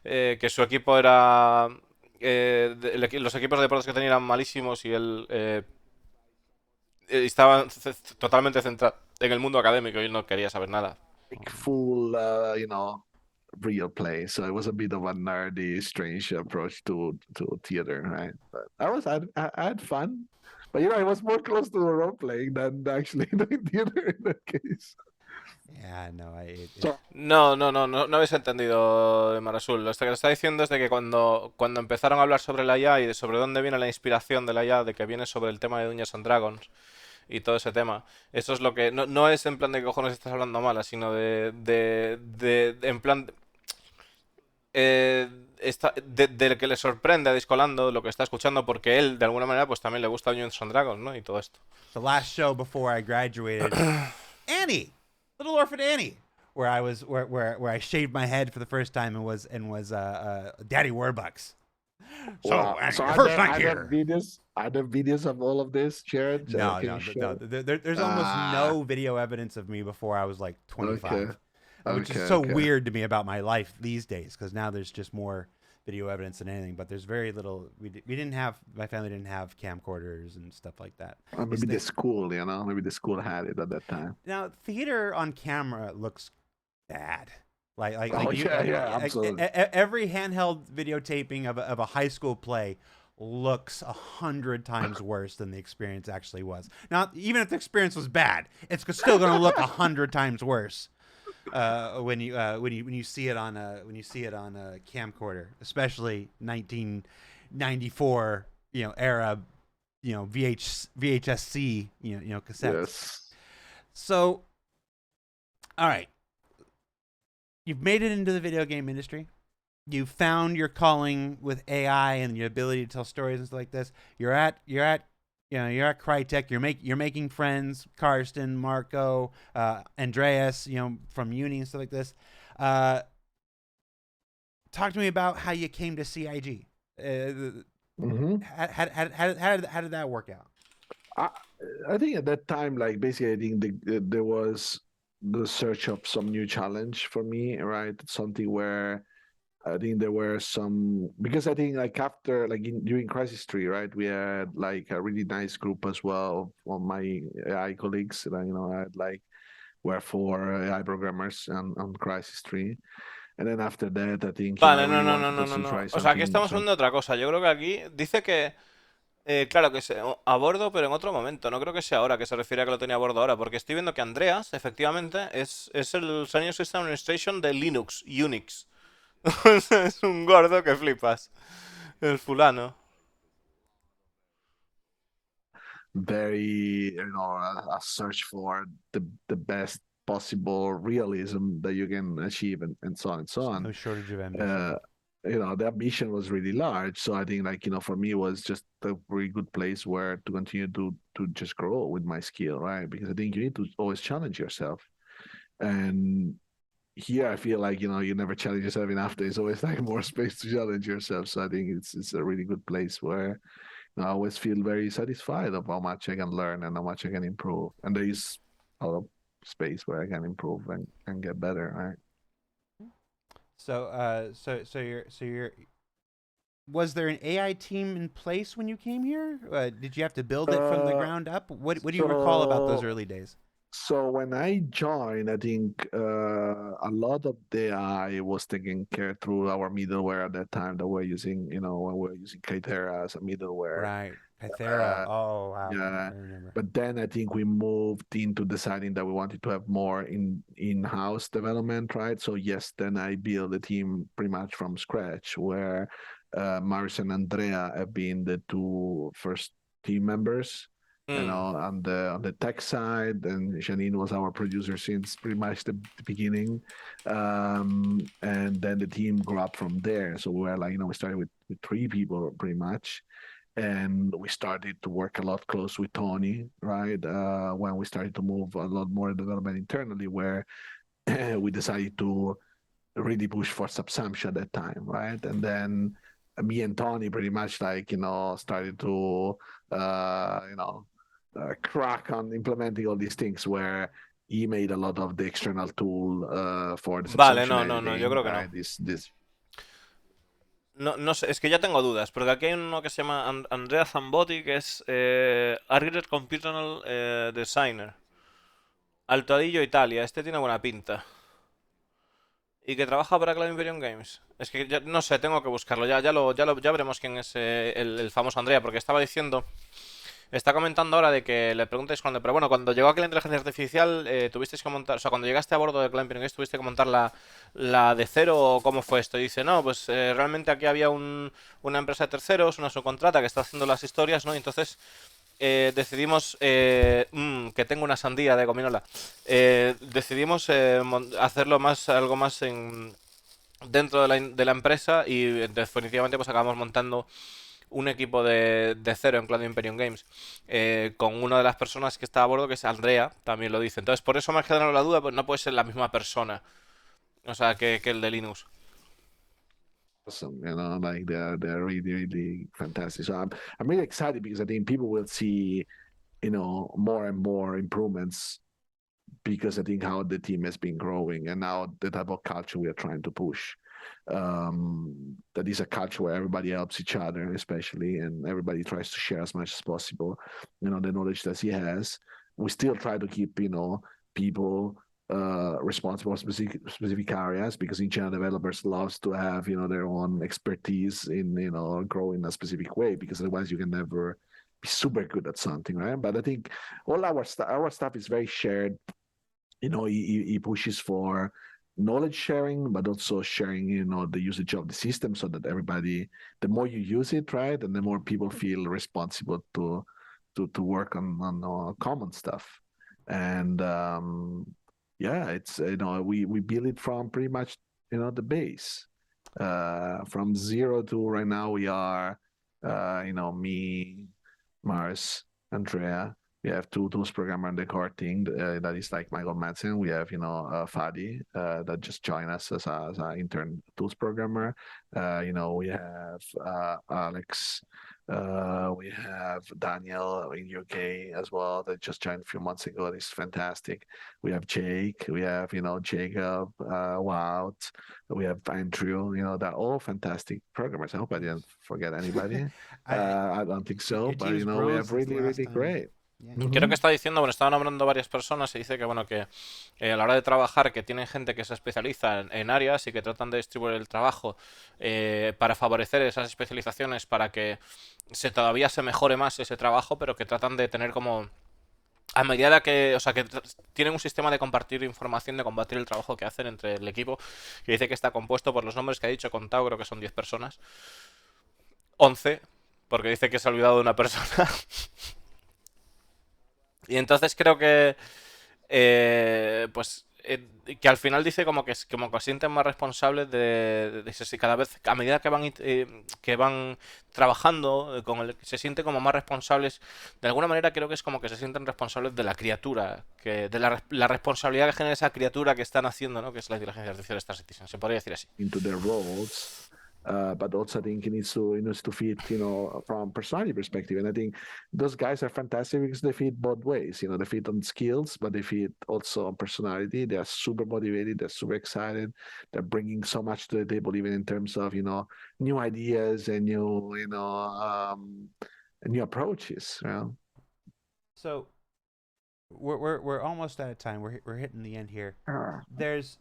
que su equipo era, los equipos de deportes que tenía eran malísimos y él estaba totalmente centrado en el mundo académico y no quería saber nada. Like full, real play. So it was a bit of a nerdy, strange approach to theater, right? But I had fun. But it was more close to role playing than actually doing theater in that case. Yeah, no, So No habéis entendido, Marasul. Lo que está diciendo es de que cuando empezaron a hablar sobre la IA y de sobre dónde viene la inspiración de la IA, de que viene sobre el tema de Dungeons and Dragons y todo ese tema, eso es lo que... No es en plan de que cojones estás hablando mala, sino en plan... de que le sorprende a Discolando lo que está escuchando, porque él, de alguna manera, pues también le gusta Dungeons and Dragons, ¿no? Y todo esto. the last show before I graduated, Annie, Little Orphan Annie, where I shaved my head for the first time and was Daddy Warbucks. So, wow. Annie, So your first night are here. there videos of all of this, Jared? No, Can no, you show? there's almost no video evidence of me before I was like 25, Okay. which is Okay, so okay. weird to me about my life these days, because now there's just more video evidence than anything. But there's very little. My family didn't have camcorders and stuff like that. Or maybe the school, maybe the school had it at that time. Now, theater on camera looks bad. Oh, yeah, absolutely. Every handheld videotaping of a high school play looks 100 times worse than the experience actually was. Now, even if the experience was bad, it's still going to look 100 times worse when you see it on a camcorder, especially 1994 era VHSC cassettes. Yes. So, all right. You've made it into the video game industry. You found your calling with AI and your ability to tell stories and stuff like this. You're at Crytek. You're making friends, Karsten, Marco, Andreas, from uni and stuff like this. Talk to me about how you came to CIG. Mm-hmm. How did that work out? I think at that time, like basically, I think there was the search of some new challenge for me, right? Something where I think there were some, because I think like after during Crisis 3, right, we had like a really nice group as well of my AI colleagues that I had were 4 AI programmers on Crisis 3. And then after that, I think Vale, I really no. wanted to try O sea, aquí something. estamos hablando de otra cosa. Yo creo que aquí dice que, claro, que a bordo, pero en otro momento. No creo que sea ahora, que se refiere a que lo tenía a bordo ahora. Porque estoy viendo que Andreas, efectivamente, es el Senior System Administration de Linux, Unix. Es un gordo que flipas. El fulano. Very, a search for the best possible realism that you can achieve, and so on and so on. No shortage of ambition. The ambition was really large. So I think for me, it was just a very good place where to continue to just grow with my skill, right? Because I think you need to always challenge yourself. And here I feel like, you never challenge yourself enough. There's always more space to challenge yourself. So I think it's a really good place where I always feel very satisfied of how much I can learn and how much I can improve. And there is a lot of space where I can improve and get better, right? So you're. Was there an AI team in place when you came here? Did you have to build it from the ground up? What do you recall about those early days? So when I joined, I think a lot of the AI was taken care through our middleware at that time that we're using, when we're using Kythera as a middleware. Right. Kythera. Uh, Oh, wow. yeah, I remember. but then I think we moved into deciding that we wanted to have more in-house development, right? So yes, then I built a team pretty much from scratch, where Maris and Andrea have been the two first team members, Mm. on the tech side, and Janine was our producer since pretty much the beginning. And then the team grew up from there. So we were like, we started with three people pretty much, and we started to work a lot close with Tony, right? When we started to move a lot more development internally, where we decided to really push for subsumption at that time, right? And then me and Tony pretty much like started to crack on implementing all these things, where he made a lot of the external tool for the Vale, subsumption no, no, no, yo editing, creo que no. right? This No, no sé, es que ya tengo dudas, porque aquí hay uno que se llama Andrea Zambotti, que es Architect Computational Designer. Altoadillo, Italia. Este tiene buena pinta. Y que trabaja para Cloud Imperium Games. Es que no sé, tengo que buscarlo. Ya veremos quién es el famoso Andrea, porque estaba diciendo. Está comentando ahora de que le preguntáis cuando. Pero bueno, cuando llegó aquí la inteligencia artificial, tuvisteis que montar. O sea, cuando llegaste a bordo de Cloud Imperium Games, tuviste que montar la de cero, o cómo fue esto. Y dice, no, pues realmente aquí había una empresa de terceros, una subcontrata que está haciendo las historias, ¿no? Y entonces decidimos que tengo una sandía de gominola. Decidimos hacerlo algo más dentro de la empresa, y definitivamente pues acabamos montando un equipo de cero en Cloud Imperium Games, con una de las personas que está a bordo, que es Andrea, también lo dice. Entonces, por eso me ha quedado la duda, pues no puede ser la misma persona, o sea, que el de Linux. awesome, like they're really, really fantastic. So I'm really excited because I think people will see, more and more improvements, because I think how the team has been growing, and now the type of culture we are trying to push. That is a culture where everybody helps each other, especially, and everybody tries to share as much as possible, the knowledge that he has. We still try to keep, people responsible for specific areas, because each general developers loves to have, their own expertise in, growing a specific way, because otherwise you can never be super good at something, right? But I think all our stuff is very shared. He pushes for knowledge sharing, but also sharing, the usage of the system, so that everybody, the more you use it, right, and the more people feel responsible to work on common stuff. And yeah, it's we build it from pretty much the base, from zero to right now we are, me, Mars, Andrea. We have two tools programmer in the core team, that is like Michael Madsen. We have, Fadi, that just joined us as an intern tools programmer. We have Alex. We have Daniel in UK as well, that just joined a few months ago. It's fantastic. We have Jake. We have, Jacob, Wout. We have Andrew. They're all fantastic programmers. I hope I didn't forget anybody. I I don't think so, Your but team's we grown have since the really, last really time. great. Yeah. Creo que Mm-hmm. está diciendo, bueno, estaban hablando varias personas y dice que, bueno, que a la hora de trabajar, que tienen gente que se especializa en áreas, y que tratan de distribuir el trabajo para favorecer esas especializaciones, para que todavía se mejore más ese trabajo, pero que tratan de tener como a medida que, o sea, que tienen un sistema de compartir información, de compartir el trabajo que hacen entre el equipo, que dice que está compuesto por los nombres que ha dicho, contado, creo que son 10 personas. 11, porque dice que se ha olvidado de una persona. Y entonces creo que, pues, que al final dice como que se sienten más responsables si cada vez, a medida que van trabajando se sienten como más responsables. De alguna manera creo que es como que se sienten responsables de la criatura, de la responsabilidad que genera esa criatura que están haciendo, ¿no? Que es la inteligencia artificial Star Citizen, se podría decir así. Into their roles. But also, I think it needs to fit, from personality perspective. And I think those guys are fantastic because they fit both ways. They fit on skills, but they fit also on personality. They are super motivated. They're super excited. They're bringing so much to the table, even in terms of new ideas and new approaches. So we're almost out of time. We're hitting the end here. Ah, There's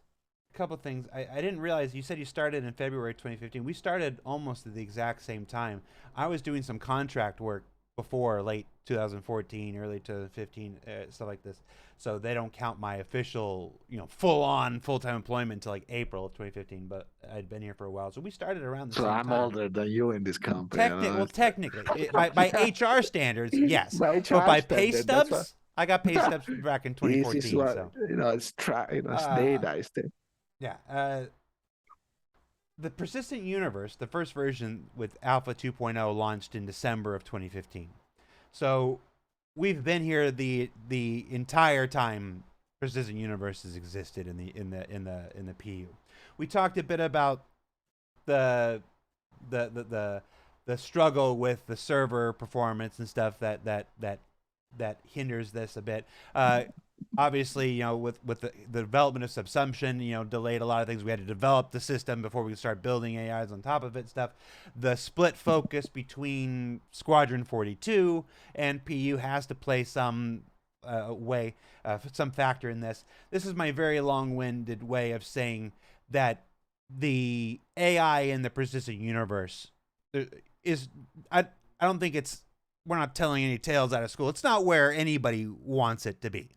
a couple things I didn't realize. You said you started in February 2015. We started almost at the exact same time. I was doing some contract work before late 2014, early 2015, stuff like this. So they don't count my official, full on full time employment until like April of 2015. But I'd been here for a while, so we started around the so same I'm time. older than you in this company. Well, technically, by HR standards, yes, By but HR by pay standard, that's what. stubs, I got pay stubs back in This is 2014. what So, it's uh, data. It's the, yeah, the persistent universe, the first version with Alpha 2.0 launched in December of 2015. So we've been here the entire time persistent universe has existed in the PU. We talked a bit about the the the the, the struggle with the server performance and stuff that hinders this a bit. Obviously, with the development of subsumption, delayed a lot of things. We had to develop the system before we could start building AIs on top of it. Stuff. The split focus between Squadron 42 and PU has to play some some factor in this. This is my very long-winded way of saying that the AI in the persistent universe is I don't think it's we're not telling any tales out of school. It's not where anybody wants it to be.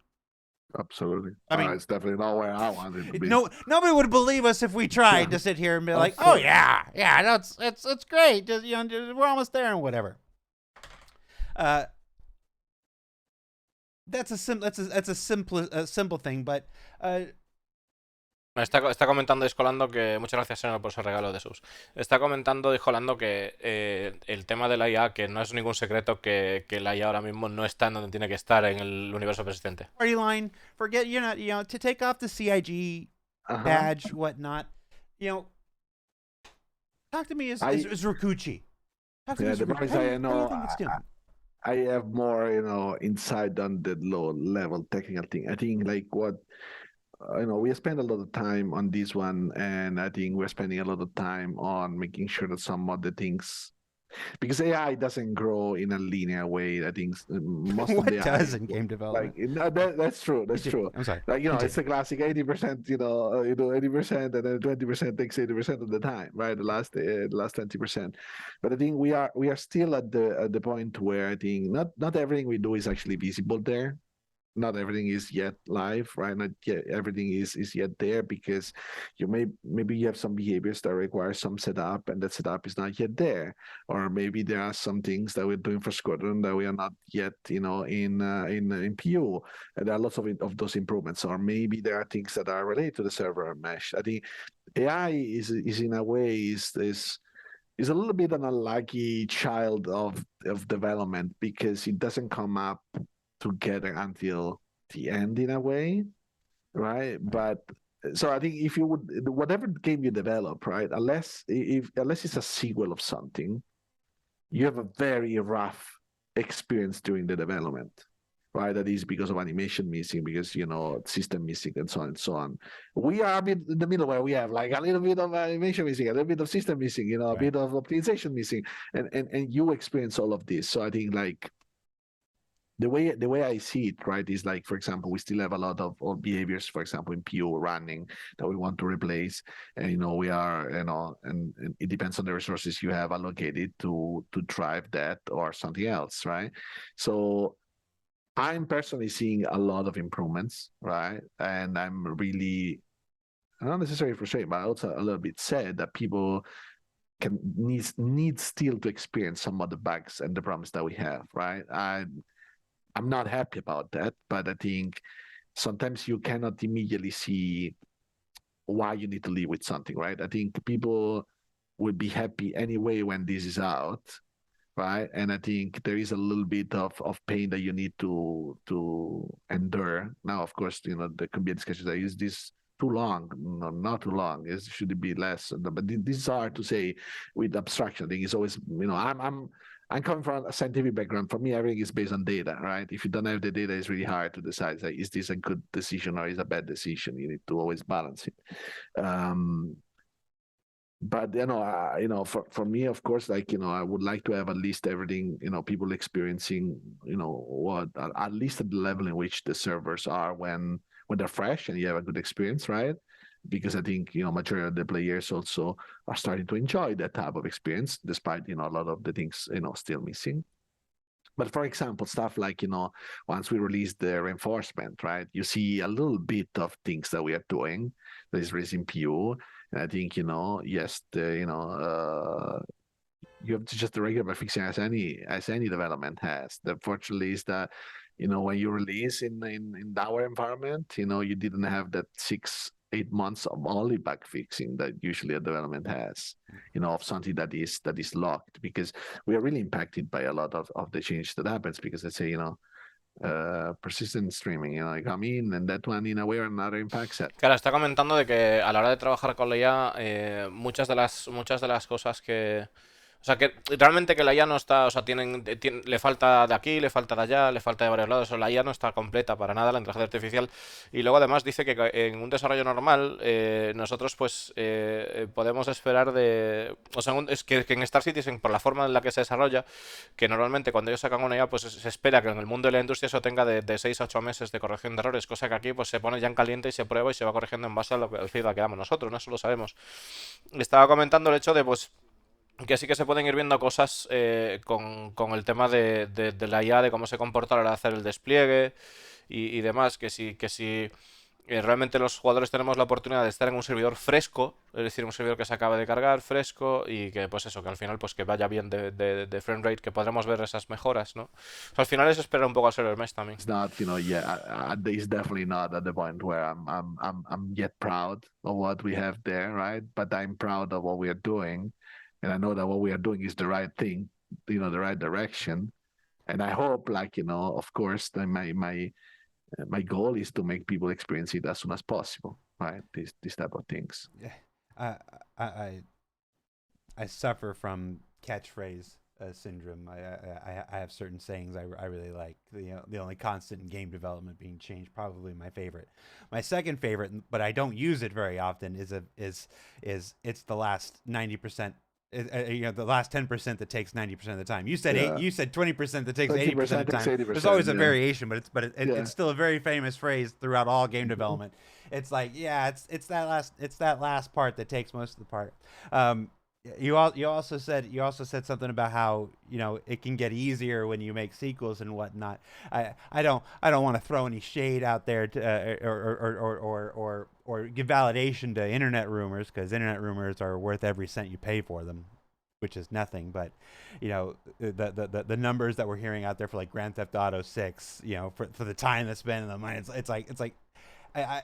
absolutely. I mean, It's definitely not where I wanted to be. nobody would believe us if we tried to sit here and be like, "Oh yeah, that's it's great. Just, we're almost there and whatever." That's a simple thing, but Está comentando Discolando que. Muchas gracias, Senor, por ese regalo de subs. Está comentando Discolando que el tema de la IA, que no es ningún secreto que la IA ahora mismo no está en donde tiene que estar en el universo persistente. party line, forget to take off the CIG badge, whatnot. Talk to me as Rakuchi. Talk to me as the Rakuchi. price How do I you know. think it's doing? I have more, insight on the low level technical thing. I think like what we spend a lot of time on this one, and I think we're spending a lot of time on making sure that some of the things, because AI doesn't grow in a linear way. I think most of What the does AI, in game development? that's true. That's true. I'm sorry. Like Continue. it's the classic 80%. You do 80%, and then 20% takes 80% of the time, right? The last 20%. But I think we are still at the point where I think not everything we do is actually visible there. Not everything is yet live, right? Not yet everything is yet there, because maybe you have some behaviors that require some setup, and that setup is not yet there. Or maybe there are some things that we're doing for Squadron that we are not yet, in PU. And there are lots of those improvements. Or maybe there are things that are related to the server mesh. I think AI is in a way is a little bit an unlucky child of development, because it doesn't come up together until the end in a way, right? But so I think if you would, whatever game you develop, right, unless it's a sequel of something, you have a very rough experience during the development, right? That is because of animation missing, because system missing, and so on and so on. We are a bit in the middle, where we have like a little bit of animation missing, a little bit of system missing, a bit of optimization missing, and you experience all of this. So I think like the way I see it, right, is like, for example, we still have a lot of behaviors, for example, in PO running, that we want to replace, and we are, and it depends on the resources you have allocated to drive that or something else, right? So I'm personally seeing a lot of improvements, right, and I'm really not necessarily frustrated, but also a little bit sad that people need still to experience some of the bugs and the problems that we have, right? I'm not happy about that, but I think sometimes you cannot immediately see why you need to live with something, right? I think people would be happy anyway when this is out, right? And I think there is a little bit of pain that you need to endure. Now, of course, there can be a discussion that is this too long? No, not too long. Should it be less? But this is hard to say with abstraction. I think it's always, I'm coming from a scientific background. For me, everything is based on data, right? If you don't have the data, it's really hard to decide, like, is this a good decision or is a bad decision? You need to always balance it. but for me, of course, like I would like to have at least everything, people experiencing, what at least at the level in which the servers are when they're fresh and you have a good experience, right? Because I think majority of the players also are starting to enjoy that type of experience, despite a lot of the things still missing. But for example, stuff like, once we release the reinforcement, right, you see a little bit of things that we are doing that is raising PU. And I think, yes, you have to just the regular fixing as any development has. The fortunately is that, when you release in our environment, you didn't have that 6-8 months of only bug fixing that usually a development has, of something that is locked, because we are really impacted by a lot of the change that happens, because let's say, persistent streaming, you come in and that one in a way or another impacts it. Claro, está comentando de que a la hora de trabajar con la IA, muchas de las cosas que... O sea, que realmente que la IA no está... O sea, le falta de aquí, le falta de allá, le falta de varios lados. O sea, la IA no está completa para nada, la inteligencia artificial. Y luego además dice que en un desarrollo normal nosotros pues podemos esperar de... O sea, es que en Star Citizen, por la forma en la que se desarrolla, que normalmente cuando ellos sacan una IA, pues se espera que en el mundo de la industria eso tenga de 6 a 8 meses de corrección de errores, cosa que aquí pues se pone ya en caliente y se prueba y se va corrigiendo en base al feedback que damos nosotros, no eso lo sabemos. Estaba comentando el hecho de pues que sí que se pueden ir viendo cosas con el tema de la IA, de cómo se comporta a la hora de hacer el despliegue y demás, que si realmente los jugadores tenemos la oportunidad de estar en un servidor fresco, es decir, un servidor que se acaba de cargar, fresco, y que pues eso, que al final pues que vaya bien de frame rate, que podremos ver esas mejoras, ¿no? O sea, al final es esperar un poco al server mesh también. It's not, it's definitely not at the point where I'm yet proud of what we have there, right? But I'm proud of what we are doing, and I know that what we are doing is the right thing, the right direction. And I hope, like, of course, that my goal is to make people experience it as soon as possible, right? These type of things. Yeah. I I I suffer from catchphrase syndrome. I have certain sayings I really like. The only constant in game development being change. Probably my favorite. My second favorite, but I don't use it very often. Is it's the last 90%. The last 10% that takes 90% of the time. You said Yeah. You said 20% that takes 80% 20% of the takes time. 80%, There's always a yeah. variation, but Yeah. it's still a very famous phrase throughout all game development. It's like, yeah, it's that last part that takes most of the part. You also said something about how it can get easier when you make sequels and whatnot. I don't want to throw any shade out there to, or give validation to internet rumors, because internet rumors are worth every cent you pay for them, which is nothing. But the numbers that we're hearing out there for like Grand Theft Auto 6, for the time that's been in the money, it's like I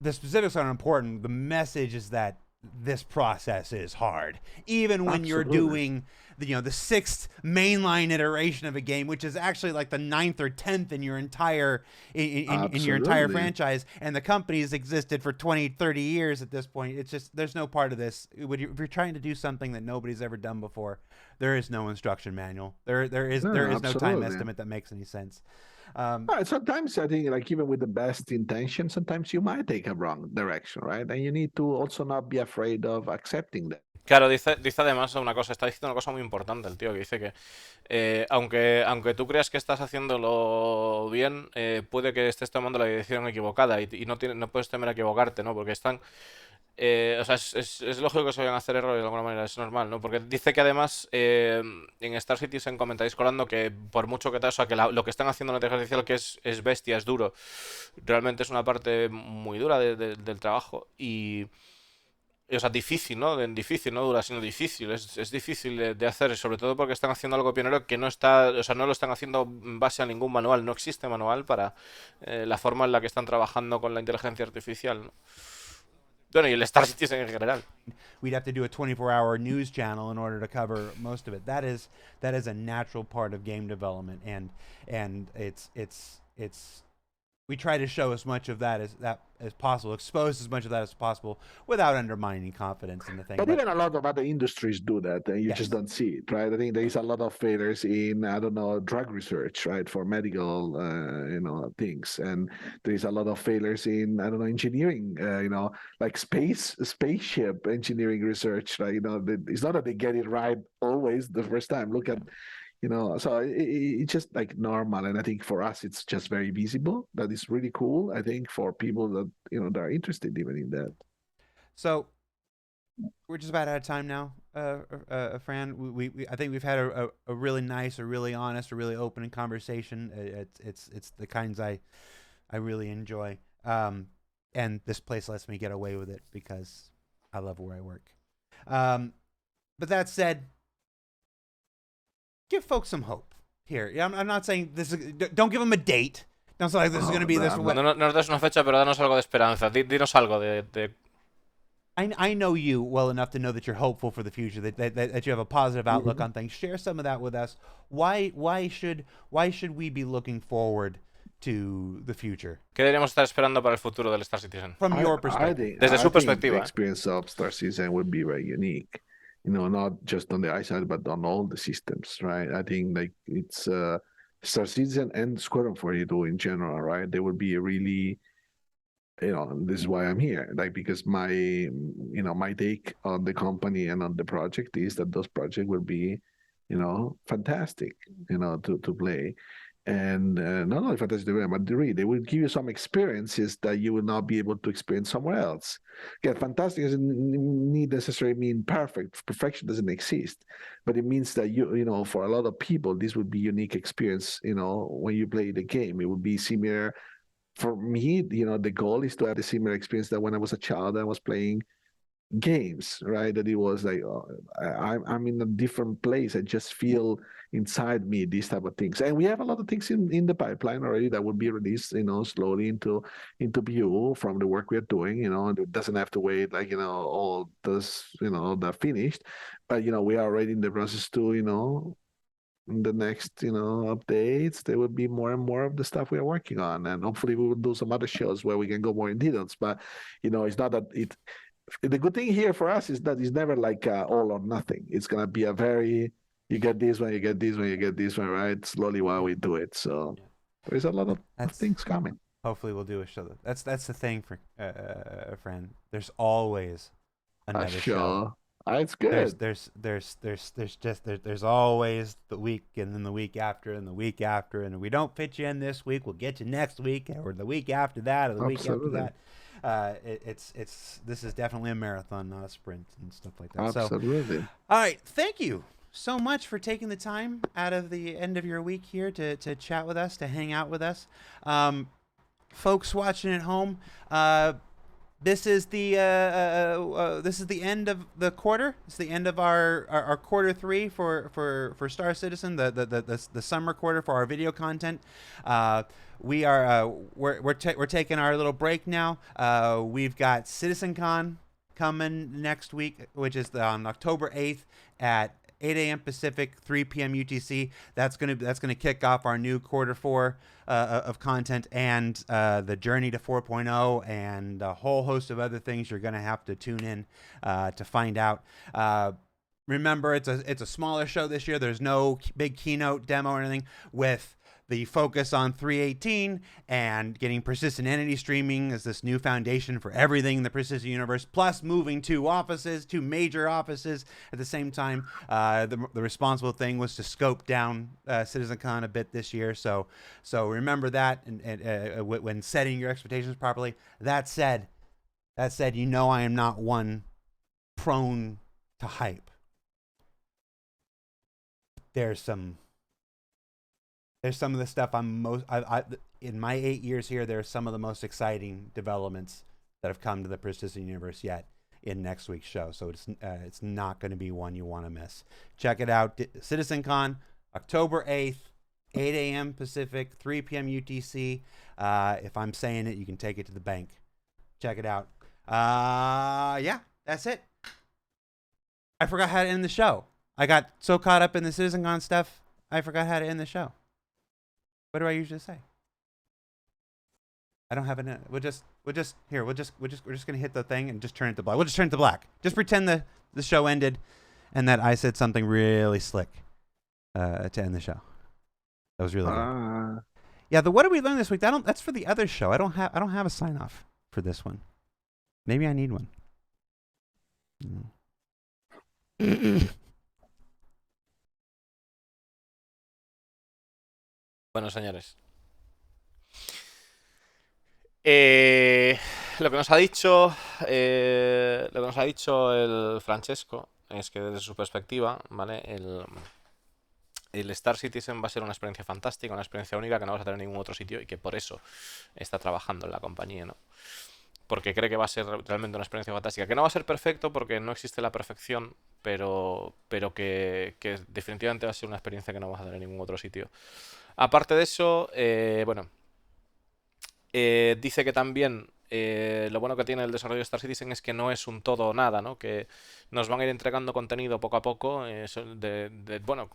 the specifics aren't important. The message is that this process is hard, even when you're doing the sixth mainline iteration of a game, which is actually like the 9th or 10th in your entire in your entire franchise, and the company's existed for 20-30 years at this point. It's just, there's no part of this. If you're trying to do something that nobody's ever done before, there is no instruction manual. There is no time estimate that makes any sense. Sometimes I think, like, even with the best intention, sometimes you might take a wrong direction, right? And you need to also not be afraid of accepting that. Claro, dice además una cosa, está diciendo una cosa muy importante el tío, que dice que aunque tú creas que estás haciéndolo bien, puede que estés tomando la decisión equivocada y no puedes temer a equivocarte, ¿no? Porque están... o sea, es lógico que se vayan a hacer errores de alguna manera, es normal, ¿no? Porque dice que además en Star Citizen comentáis colando que por mucho que tal, o sea, que lo que están haciendo en la inteligencia artificial, que es bestia, es duro, realmente es una parte muy dura del trabajo o sea, difícil, ¿no? Difícil, no dura, sino difícil. Es difícil de hacer, sobre todo porque están haciendo algo pionero que no está, o sea, no lo están haciendo en base a ningún manual. No existe manual para la forma en la que están trabajando con la inteligencia artificial, ¿no? Bueno, y el Star Citizen en general. We'd have to do a 24-hour news channel in order to cover most of it. That is a natural part of game development, and it's we try to show as much of that as possible, expose as much of that as possible, without undermining confidence in the thing. But even a lot of other industries do that, and you Yes. just don't see it, right? I think there is a lot of failures in, I don't know, drug research, right, for medical, things, and there is a lot of failures in, I don't know, engineering, like spaceship engineering research, right? It's not that they get it right always the first time. Look at, so it's just like normal, and I think for us it's just very visible. That is really cool. I think for people that that are interested even in that. So we're just about out of time now, Fran. I think we've had a really nice, a really honest, a really open conversation. It's the kinds I really enjoy. And this place lets me get away with it because I love where I work. But that said, give folks some hope here. I'm not saying this is, don't give them a date. Don't say like this is going to be this. No nos des una fecha, pero danos algo de esperanza. Dinos algo de I know you well enough to know that you're hopeful for the future, that you have a positive outlook on things. Share some of that with us. Why should we be looking forward to the future? ¿Qué deberíamos estar esperando para el futuro del Star Citizen? From your perspective. Desde su perspectiva. The experience of Star Citizen would be very unique. Not just on the iSide, but on all the systems, right? I think like it's Star Citizen and Squadron 42 in general, right? They would be a really, this is why I'm here, like, because my take on the company and on the project is that those projects will be, fantastic, to play. And not only fantastic, but they will give you some experiences that you will not be able to experience somewhere else. Again, fantastic doesn't necessarily mean perfect. Perfection doesn't exist, but it means that for a lot of people, this would be unique experience. When you play the game, it would be similar. For me, the goal is to have the similar experience that when I was a child, I was playing games, right? That it was like, I'm in a different place. I just feel inside me these type of things, and we have a lot of things in the pipeline already that will be released, slowly into view from the work we are doing. It doesn't have to wait like all this that finished, but we are already in the process to in the next updates there will be more and more of the stuff we are working on, and hopefully we will do some other shows where we can go more in details. But it's not that it the good thing here for us is that it's never like all or nothing. It's gonna be a very, you get this one, you get this one, you get this one, right? Slowly while we do it. So there's a lot of things coming. Hopefully we'll do a show. That's the thing for friend. There's always another show. It's good. There's always the week, and then the week after, and the week after, and if we don't fit you in this week, we'll get you next week, or the week after that, or the week after that. This is definitely a marathon, not a sprint, and stuff like that. Absolutely. So, all right, thank you so much for taking the time out of the end of your week here to chat with us, to hang out with us. Folks watching at home, this is the end of the quarter. It's the end of our quarter 3 for Star Citizen, the summer quarter for our video content. We're taking our little break now. We've got CitizenCon coming next week, which is on October 8th at 8 a.m. Pacific, 3 p.m. UTC. That's gonna kick off our new quarter 4 of content, and the journey to 4.0, and a whole host of other things you're gonna have to tune in to find out. Remember, it's a smaller show this year. There's no big keynote demo or anything, with the focus on 318 and getting persistent entity streaming as this new foundation for everything in the persistent universe, plus moving 2 major offices at the same time. The responsible thing was to scope down CitizenCon a bit this year, so remember that, and when setting your expectations properly. That said, I am not one prone to hype. There's some of the stuff in my 8 years here, there's some of the most exciting developments that have come to the persistent universe yet in next week's show. So it's not going to be one you want to miss. Check it out. CitizenCon, October 8th, 8 a.m. Pacific, 3 p.m. UTC. If I'm saying it, you can take it to the bank. Check it out. Yeah, that's it. I forgot how to end the show. I got so caught up in the CitizenCon stuff, I forgot how to end the show. What do I usually say? I don't have an. We're just gonna hit the thing and just turn it to black. We'll just turn it to black. Just pretend the show ended, and that I said something really slick to end the show. That was really good. Ah, Yeah, the what did we learn this week? That's for the other show. I don't have a sign off for this one. Maybe I need one. Bueno, señores. Lo que nos ha dicho. Lo que nos ha dicho el Francesco es que desde su perspectiva, ¿vale? El Star Citizen va a ser una experiencia fantástica, una experiencia única que no vas a tener en ningún otro sitio y que por eso está trabajando en la compañía, ¿no? Porque cree que va a ser realmente una experiencia fantástica. Que no va a ser perfecto porque no existe la perfección, pero que definitivamente va a ser una experiencia que no vas a tener en ningún otro sitio. Aparte de eso, bueno, dice que también lo bueno que tiene el desarrollo de Star Citizen es que no es un todo o nada, ¿no? Que nos van a ir entregando contenido poco a poco, bueno,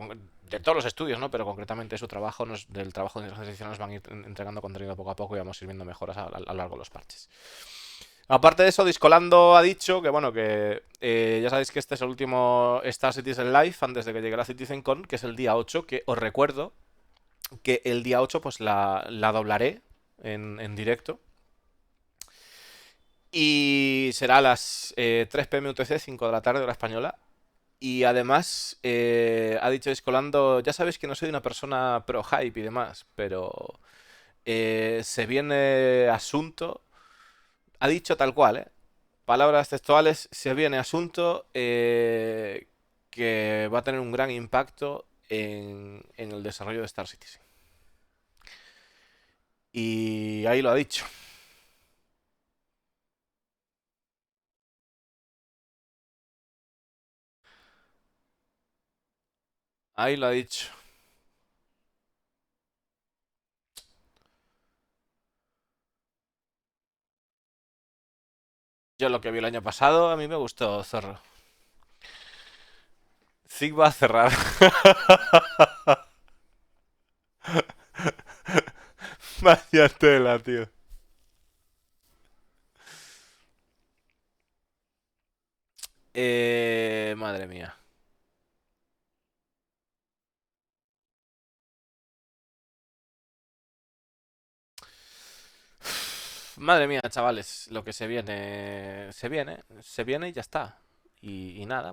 de todos los estudios, ¿no? Pero concretamente su trabajo, del trabajo de Star Citizen nos van a ir entregando contenido poco a poco y vamos a ir viendo mejoras a lo largo de los parches. Aparte de eso, Discolando ha dicho que, bueno, que ya sabéis que este es el último Star Citizen Live antes de que llegue la CitizenCon, que es el día 8, que os recuerdo que el día 8 pues la doblaré en directo. Y será a las 3 p.m. UTC, 5 de la tarde, hora española. Y además, ha dicho Discolando, ya sabéis que no soy una persona pro hype y demás, pero se viene asunto. Ha dicho tal cual, ¿eh? Palabras textuales, se viene asunto que va a tener un gran impacto en el desarrollo de Star Citizen. Y ahí lo ha dicho. Ahí lo ha dicho. Yo lo que vi el año pasado, a mí me gustó Zorro. Zig va a cerrar. Vaya tela, tío. Madre mía. Madre mía, chavales. Lo que se viene y ya está. Y nada,